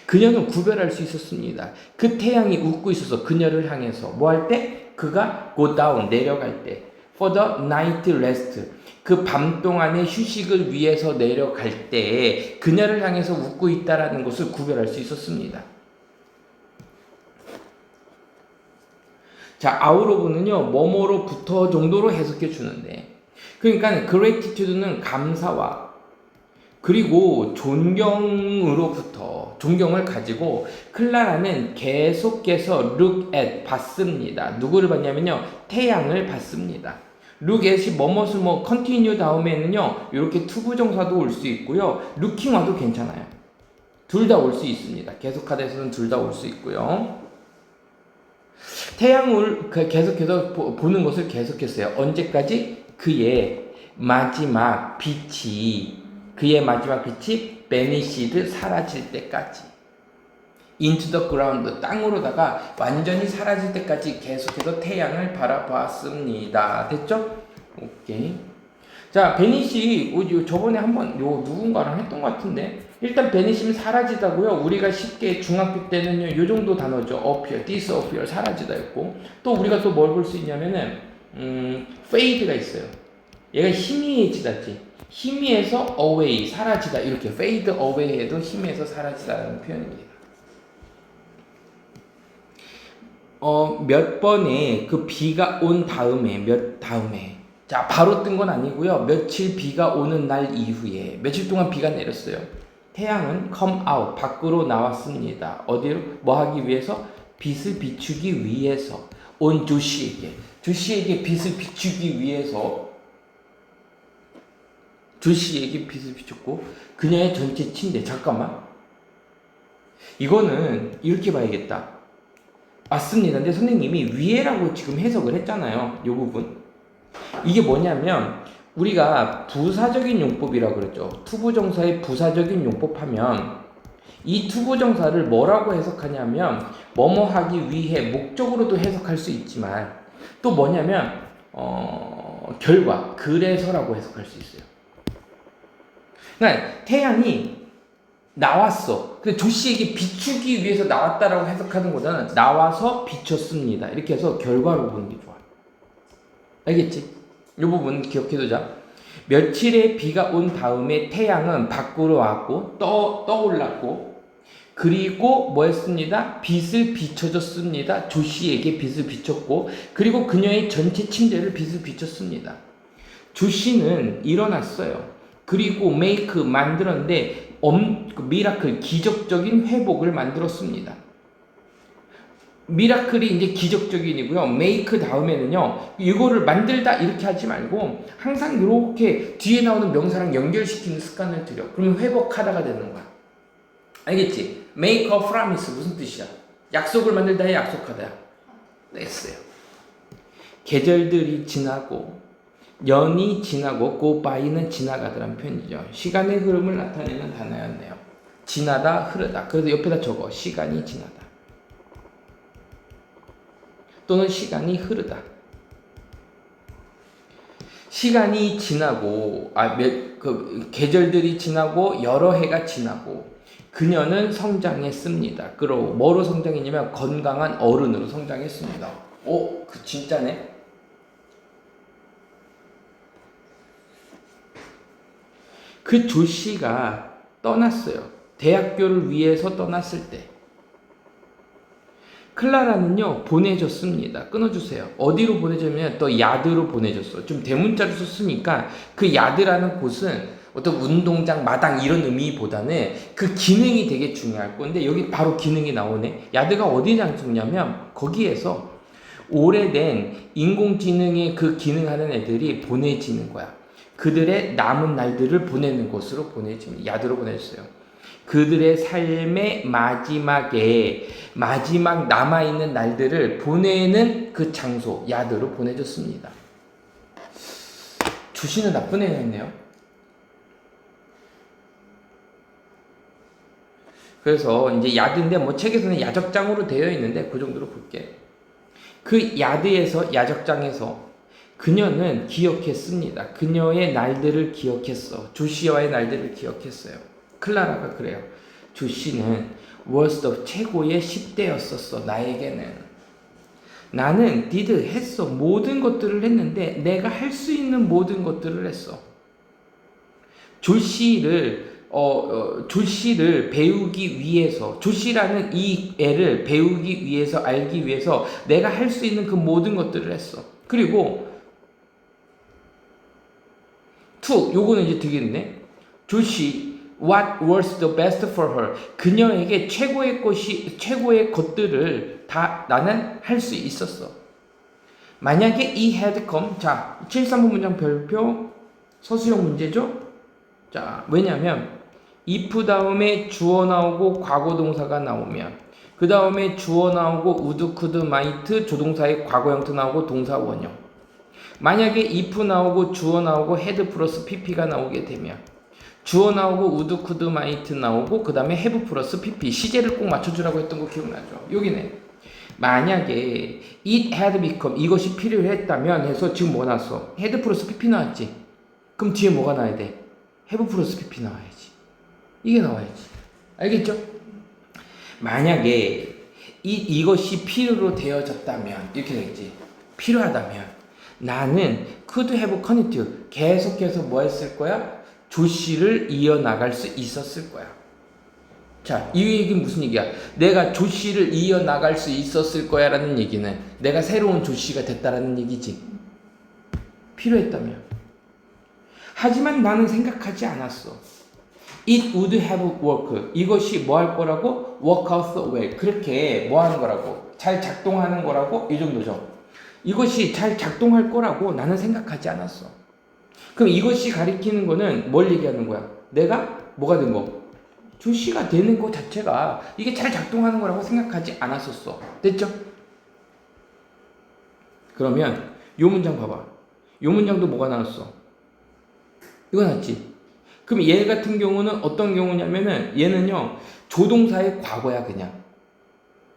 그녀는 구별할 수 있었습니다. 그 태양이 웃고 있어서 그녀를 향해서 뭐 할 때? 그가 go down, 내려갈 때. For the night rest. 그 밤 동안의 휴식을 위해서 내려갈 때 그녀를 향해서 웃고 있다라는 것을 구별할 수 있었습니다. 자, 아우로브는요, 뭐뭐로부터 정도로 해석해 주는데, 그러니까 gratitude는 감사와 그리고 존경으로부터 존경을 가지고 클라라는 계속해서 look at 봤습니다. 누구를 봤냐면요, 태양을 봤습니다. look at이 뭐뭇을 뭐 continue 다음에는요 이렇게 투부정사도 올 수 있고요, looking 와도 괜찮아요. 둘 다 올 수 있습니다. 계속하다에서는 둘 다 올 수 있고요. 태양을 계속해서 보는 것을 계속했어요. 언제까지? 그의 마지막 빛이 베니시드 사라질 때까지. into the ground, 땅으로다가 완전히 사라질 때까지 계속해서 태양을 바라봤습니다. 됐죠? 오케이. 자, 베니시, 저번에 한번 누군가랑 했던 것 같은데, 일단 베니시는 사라지다고요. 우리가 쉽게 중학교 때는요, 요 정도 단어죠. appear, disappear, 사라지다였고, 또 우리가 또 뭘 볼 수 있냐면은 fade가 있어요. 얘가 희미해지다지. 희미해서 away, 사라지다. 이렇게 fade away해도 희미해서 사라지다라는 표현입니다. 몇 번에 그 비가 온 다음에, 자, 바로 뜬 건 아니고요. 며칠 비가 오는 날 이후에, 며칠 동안 비가 내렸어요. 태양은 come out, 밖으로 나왔습니다. 어디로? 뭐 하기 위해서? 빛을 비추기 위해서. 온 조시에게 빛을 비추기 위해서 조시에게 빛을 비췄고, 그녀의 전체 침대. 잠깐만, 이거는 이렇게 봐야겠다. 맞습니다. 근데 선생님이 위에라고 지금 해석을 했잖아요. 이 부분. 이게 뭐냐면 우리가 부사적인 용법이라고 그랬죠. 투부정사의 부사적인 용법 하면 이 투부정사를 뭐라고 해석하냐면 뭐뭐 하기 위해 목적으로도 해석할 수 있지만 또 뭐냐면 결과, 그래서라고 해석할 수 있어요. 그러니까 태양이 나왔어. 근데 조씨에게 비추기 위해서 나왔다라고 해석하는 거잖아. 나와서 비췄습니다. 이렇게 해서 결과로 보는 게 좋아. 알겠지? 이 부분 기억해두자. 며칠의 비가 온 다음에 태양은 밖으로 왔고 떠올랐고 그리고 뭐 했습니다? 빚을 비춰줬습니다. 조씨에게 빚을 비췄고, 그리고 그녀의 전체 침대를 빚을 비췄습니다. 조씨는 일어났어요. 그리고 메이크 만들었는데 미라클 기적적인 회복을 만들었습니다. 미라클이 이제 기적적인이고요. 메이크 다음에는요, 이거를 만들다 이렇게 하지 말고 항상 이렇게 뒤에 나오는 명사랑 연결시키는 습관을 들여. 그러면 회복하다가 되는 거야. 알겠지? make a promise 무슨 뜻이야? 약속을 만들다에 약속하다. 됐어요. 계절들이 지나고 년이 지나고 go by는 지나가더란 표현이죠. 시간의 흐름을 나타내는 단어였네요. 지나다, 흐르다. 그래서 옆에다 적어. 시간이 지나다. 또는 시간이 흐르다. 시간이 지나고 계절들이 지나고 여러 해가 지나고 그녀는 성장했습니다. 그리고 뭐로 성장했냐면 건강한 어른으로 성장했습니다. 오, 그 진짜네. 그 조씨가 떠났어요. 대학교를 위해서 떠났을 때 클라라는요 보내줬습니다. 끊어주세요. 어디로 보내줬냐면 또 야드로 보내줬어. 좀 대문자로 썼으니까 그 야드라는 곳은 어떤 운동장, 마당 이런 의미보다는 그 기능이 되게 중요할 건데 여기 바로 기능이 나오네. 야드가 어디 장소냐면 거기에서 오래된 인공지능의 그 기능하는 애들이 보내지는 거야. 그들의 남은 날들을 보내는 곳으로 보내집니다. 야드로 보내줬어요. 그들의 삶의 마지막에 마지막 남아있는 날들을 보내는 그 장소 야드로 보내줬습니다. 주시는 나쁜 애였네요. 그래서 이제 야드인데 뭐 책에서는 야적장으로 되어 있는데 그 정도로 볼게. 그 야드에서 야적장에서 그녀는 기억했습니다. 그녀의 날들을 기억했어. 조시와의 날들을 기억했어요. 클라라가 그래요. 조시는 was the 최고의 10대였었어. 나에게는. 나는 did 했어. 모든 것들을 했는데 내가 할 수 있는 모든 것들을 했어. 조시를 배우기 위해서, 조시라는 이 애를 배우기 위해서, 알기 위해서 내가 할 수 있는 그 모든 것들을 했어. 그리고 요거는 이제 되겠네. 조시 what was the best for her. 그녀에게 최고의 것들을 다 나는 할 수 있었어. 만약에 이 had come, 자, 735 문장 별표 서술형 문제죠? 자, 왜냐면 if 다음에 주어 나오고 과거 동사가 나오면 그 다음에 주어 나오고 would, could, might 조동사의 과거 형태 나오고 동사 원형. 만약에 if 나오고 주어 나오고 had 플러스 pp가 나오게 되면 주어 나오고 would, could, might 나오고 그 다음에 have 플러스 pp 시제를 꼭 맞춰주라고 했던 거 기억나죠? 여기네. 만약에 it had become 이것이 필요했다면 해서 지금 뭐 나왔어? had 플러스 pp 나왔지? 그럼 뒤에 뭐가 나와야 돼? have 플러스 pp 나와야지. 이게 나와야지. 알겠죠? 만약에 이것이 필요로 되어졌다면 이렇게 되겠지. 필요하다면 나는 could have continued 계속해서 뭐 했을 거야? 조씨를 이어나갈 수 있었을 거야. 자, 이 얘기는 무슨 얘기야? 내가 조씨를 이어나갈 수 있었을 거야 라는 얘기는 내가 새로운 조씨가 됐다라는 얘기지. 필요했다면. 하지만 나는 생각하지 않았어. It would have worked. 이것이 뭐 할 거라고? Work out well. 그렇게 뭐 하는 거라고? 잘 작동하는 거라고? 이 정도죠. 이것이 잘 작동할 거라고 나는 생각하지 않았어. 그럼 이것이 가리키는 거는 뭘 얘기하는 거야? 내가 뭐가 된 거? 조씨가 되는 거 자체가 이게 잘 작동하는 거라고 생각하지 않았었어. 됐죠? 그러면 요 문장 봐봐. 요 문장도 뭐가 나왔어? 이거 나왔지? 그럼 얘 같은 경우는 어떤 경우냐면은 얘는요 조동사의 과거야. 그냥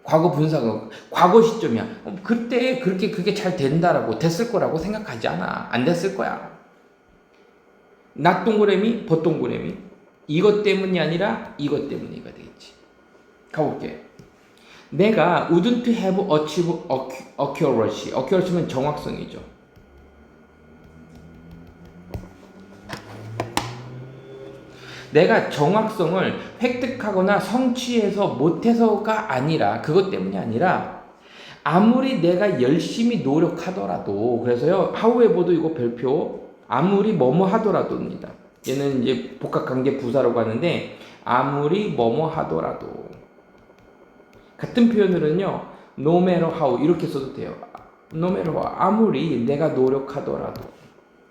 과거 분사가 과거 시점이야. 그때 그게 잘 된다라고 됐을 거라고 생각하지 않아. 안 됐을 거야. 낙동그래미 벗동그래미 이것 때문이 아니라 이것 때문이가 되겠지. 가볼게. 내가 wouldn't have achieved accuracy. accuracy면 정확성이죠. 내가 정확성을 획득하거나 성취해서 못해서가 아니라, 그것 때문이 아니라 아무리 내가 열심히 노력하더라도, 그래서요 however도 이거 별표, 아무리 뭐뭐 하더라도입니다. 얘는 이제 복합관계 부사라고 하는데, 아무리 뭐뭐 하더라도, 같은 표현으로는요 no matter how 이렇게 써도 돼요. no matter how, 아무리 내가 노력하더라도.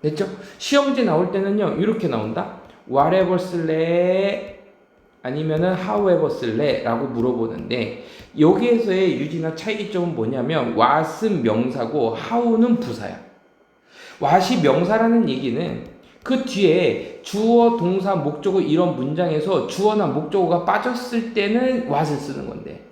됐죠? 시험지 나올 때는요 이렇게 나온다. whatever 쓸래? 아니면은 however 쓸래? 라고 물어보는데, 여기에서의 유진아 차이점은 뭐냐면 what은 명사고 how는 부사야. what이 명사라는 얘기는 그 뒤에 주어, 동사, 목적어 이런 문장에서 주어나 목적어가 빠졌을 때는 what을 쓰는 건데,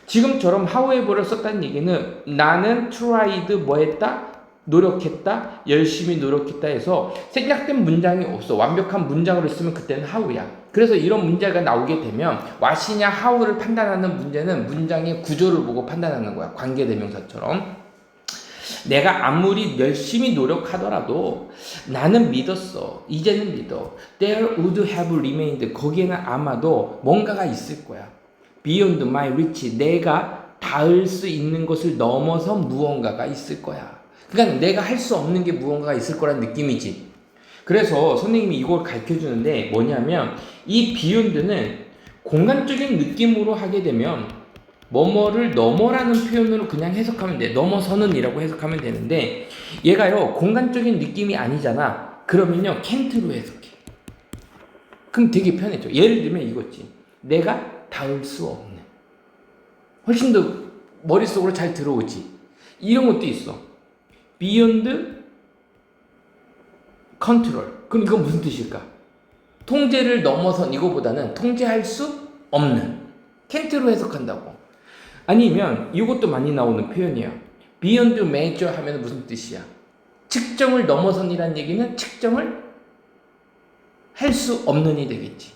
지금처럼 however를 썼다는 얘기는 나는 tried 뭐 했다? 노력했다, 열심히 노력했다 해서 생략된 문장이 없어. 완벽한 문장으로 쓰면 그때는 how야. 그래서 이런 문제가 나오게 되면 what이냐 how를 판단하는 문제는 문장의 구조를 보고 판단하는 거야. 관계대명사처럼. 내가 아무리 열심히 노력하더라도 나는 믿었어. 이제는 믿어. There would have remained. 거기에는 아마도 뭔가가 있을 거야. Beyond my reach. 내가 닿을 수 있는 것을 넘어서 무언가가 있을 거야. 그러니까 내가 할 수 없는 게 무언가가 있을 거란 느낌이지. 그래서 선생님이 이걸 가르쳐 주는데 뭐냐면, 이 beyond는 공간적인 느낌으로 하게 되면 뭐뭐를 넘어라는 표현으로 그냥 해석하면 돼. 넘어서는 이라고 해석하면 되는데, 얘가요 공간적인 느낌이 아니잖아. 그러면요 can't로 해석해. 그럼 되게 편해져. 예를 들면 이거지. 내가 닿을 수 없는. 훨씬 더 머릿속으로 잘 들어오지. 이런 것도 있어. beyond control. 그럼 이건 무슨 뜻일까? 통제를 넘어선, 이거보다는 통제할 수 없는. can't로 해석한다고. 아니면 이것도 많이 나오는 표현이야. beyond measure 하면 무슨 뜻이야? 측정을 넘어선이라는 얘기는 측정을 할 수 없는이 되겠지.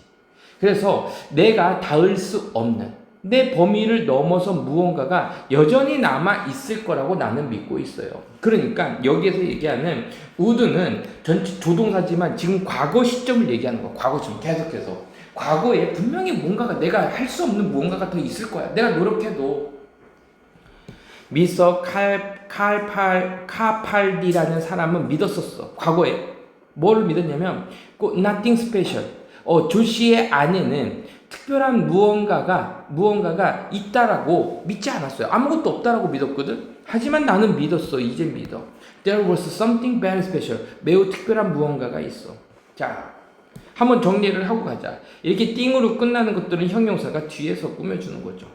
그래서 내가 닿을 수 없는, 내 범위를 넘어서 무언가가 여전히 남아 있을 거라고 나는 믿고 있어요. 그러니까 여기에서 얘기하는 would는 전체 조동사지만 지금 과거 시점을 얘기하는 거야. 과거 시점 계속해서. 과거에 분명히 뭔가가, 내가 할 수 없는 무언가가 더 있을 거야. 내가 노력해도. 미서 카팔디라는 사람은 믿었었어. 과거에. 뭐를 믿었냐면 nothing special. 조씨의 아내는 특별한 무언가가 있다라고 믿지 않았어요. 아무것도 없다라고 믿었거든. 하지만 나는 믿었어. 이제 믿어. There was something very special. 매우 특별한 무언가가 있어. 자, 한번 정리를 하고 가자. 이렇게 띵으로 끝나는 것들은 형용사가 뒤에서 꾸며주는 거죠.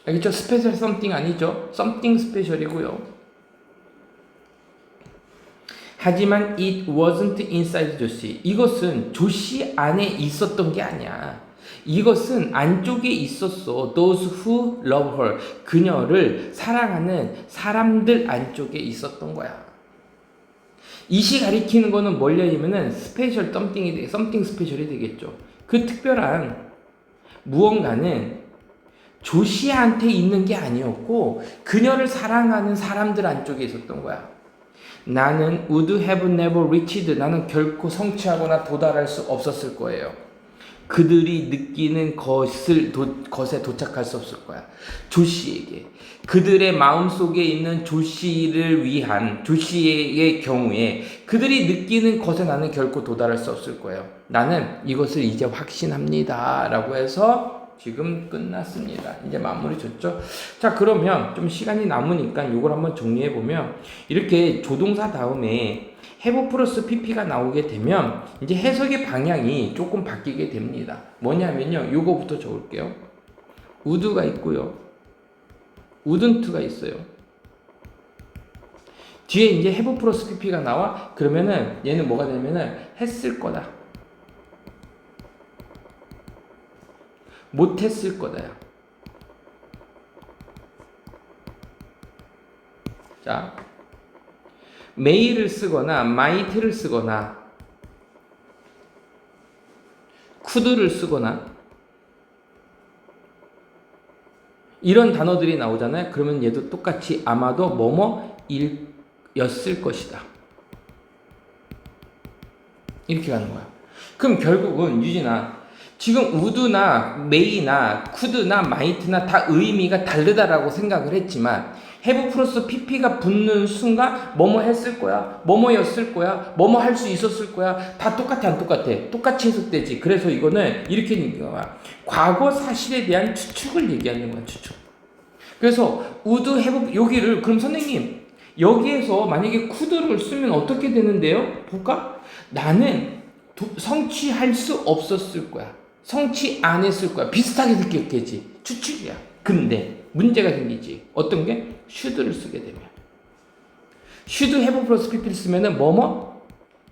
알겠죠? 스페셜 something 아니죠? something special이고요. 하지만 it wasn't inside 조씨. 이것은 조씨 안에 있었던 게 아니야. 이것은 안쪽에 있었어. Those who love her. 그녀를 사랑하는 사람들 안쪽에 있었던 거야. 이시 가리키는 거는 뭘냐면은 스페셜 something 스페셜이 되겠죠. 그 특별한 무언가는 조씨한테 있는 게 아니었고 그녀를 사랑하는 사람들 안쪽에 있었던 거야. 나는 would have never reached. 나는 결코 성취하거나 도달할 수 없었을 거예요. 그들이 느끼는 것에 도착할 수 없을 거야. 조씨에게. 그들의 마음속에 있는 조씨를 위한, 조씨의 경우에 그들이 느끼는 것에 나는 결코 도달할 수 없을 거예요. 나는 이것을 이제 확신합니다. 라고 해서 지금 끝났습니다. 이제 마무리 줬죠? 자, 그러면 좀 시간이 남으니까 이걸 한번 정리해보면, 이렇게 조동사 다음에 have 플러스 pp가 나오게 되면 이제 해석의 방향이 조금 바뀌게 됩니다. 뭐냐면요, 요거부터 적을게요. would가 있고요, wouldn't가 있어요. 뒤에 이제 have 플러스 pp가 나와. 그러면은 얘는 뭐가 되면은 했을 거다, 못했을 거다야. 자, may를 쓰거나 might를 쓰거나 could를 쓰거나 이런 단어들이 나오잖아요. 그러면 얘도 똑같이 아마도 뭐뭐였을 것이다. 이렇게 가는 거야. 그럼 결국은 유진아, 지금 우드나 메이나 쿠드나 마이트나 다 의미가 다르다라고 생각을 했지만 have 플러스 pp가 붙는 순간 뭐뭐 했을 거야, 뭐뭐였을 거야, 뭐뭐 할 수 있었을 거야, 다 똑같아 안 똑같아? 똑같이 해석되지. 그래서 이거는 이렇게 얘기하는 거야. 과거 사실에 대한 추측을 얘기하는 거야. 추측. 그래서 would have 여기를 그럼 선생님 여기에서 만약에 could를 쓰면 어떻게 되는데요? 볼까? 나는 성취할 수 없었을 거야. 성취 안 했을 거야. 비슷하게 느꼈겠지. 추측이야. 근데 문제가 생기지. 어떤 게? should를 쓰게 되면. should have 플러스 pp를 쓰면은 뭐뭐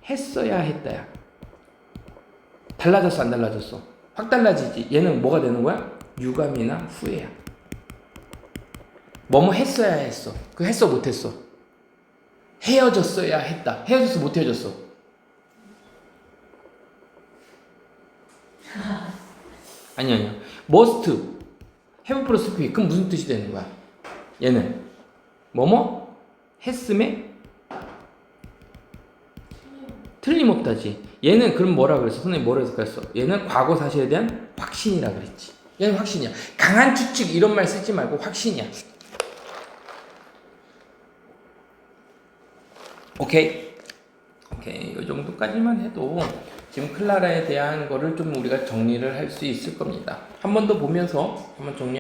했어야 했다야. 달라졌어 안 달라졌어? 확 달라지지. 얘는 뭐가 되는 거야? 유감이나 후회야. 뭐뭐 했어야 했어. 그 했어 못 했어? 헤어졌어야 했다. 헤어졌어 못 헤어졌어? 아니야. must have 플러스 p. 그럼 무슨 뜻이 되는 거야? 얘는 뭐뭐 했음에 틀림없다지. 얘는 그럼 뭐라 그랬어? 선생님 뭐라 해석했어? 얘는 과거 사실에 대한 확신이라 그랬지. 얘는 확신이야. 강한 추측 이런 말 쓰지 말고 확신이야. 오케이. 이 정도까지만 해도 지금 클라라에 대한 거를 좀 우리가 정리를 할 수 있을 겁니다. 한 번 더 보면서 한번 정리.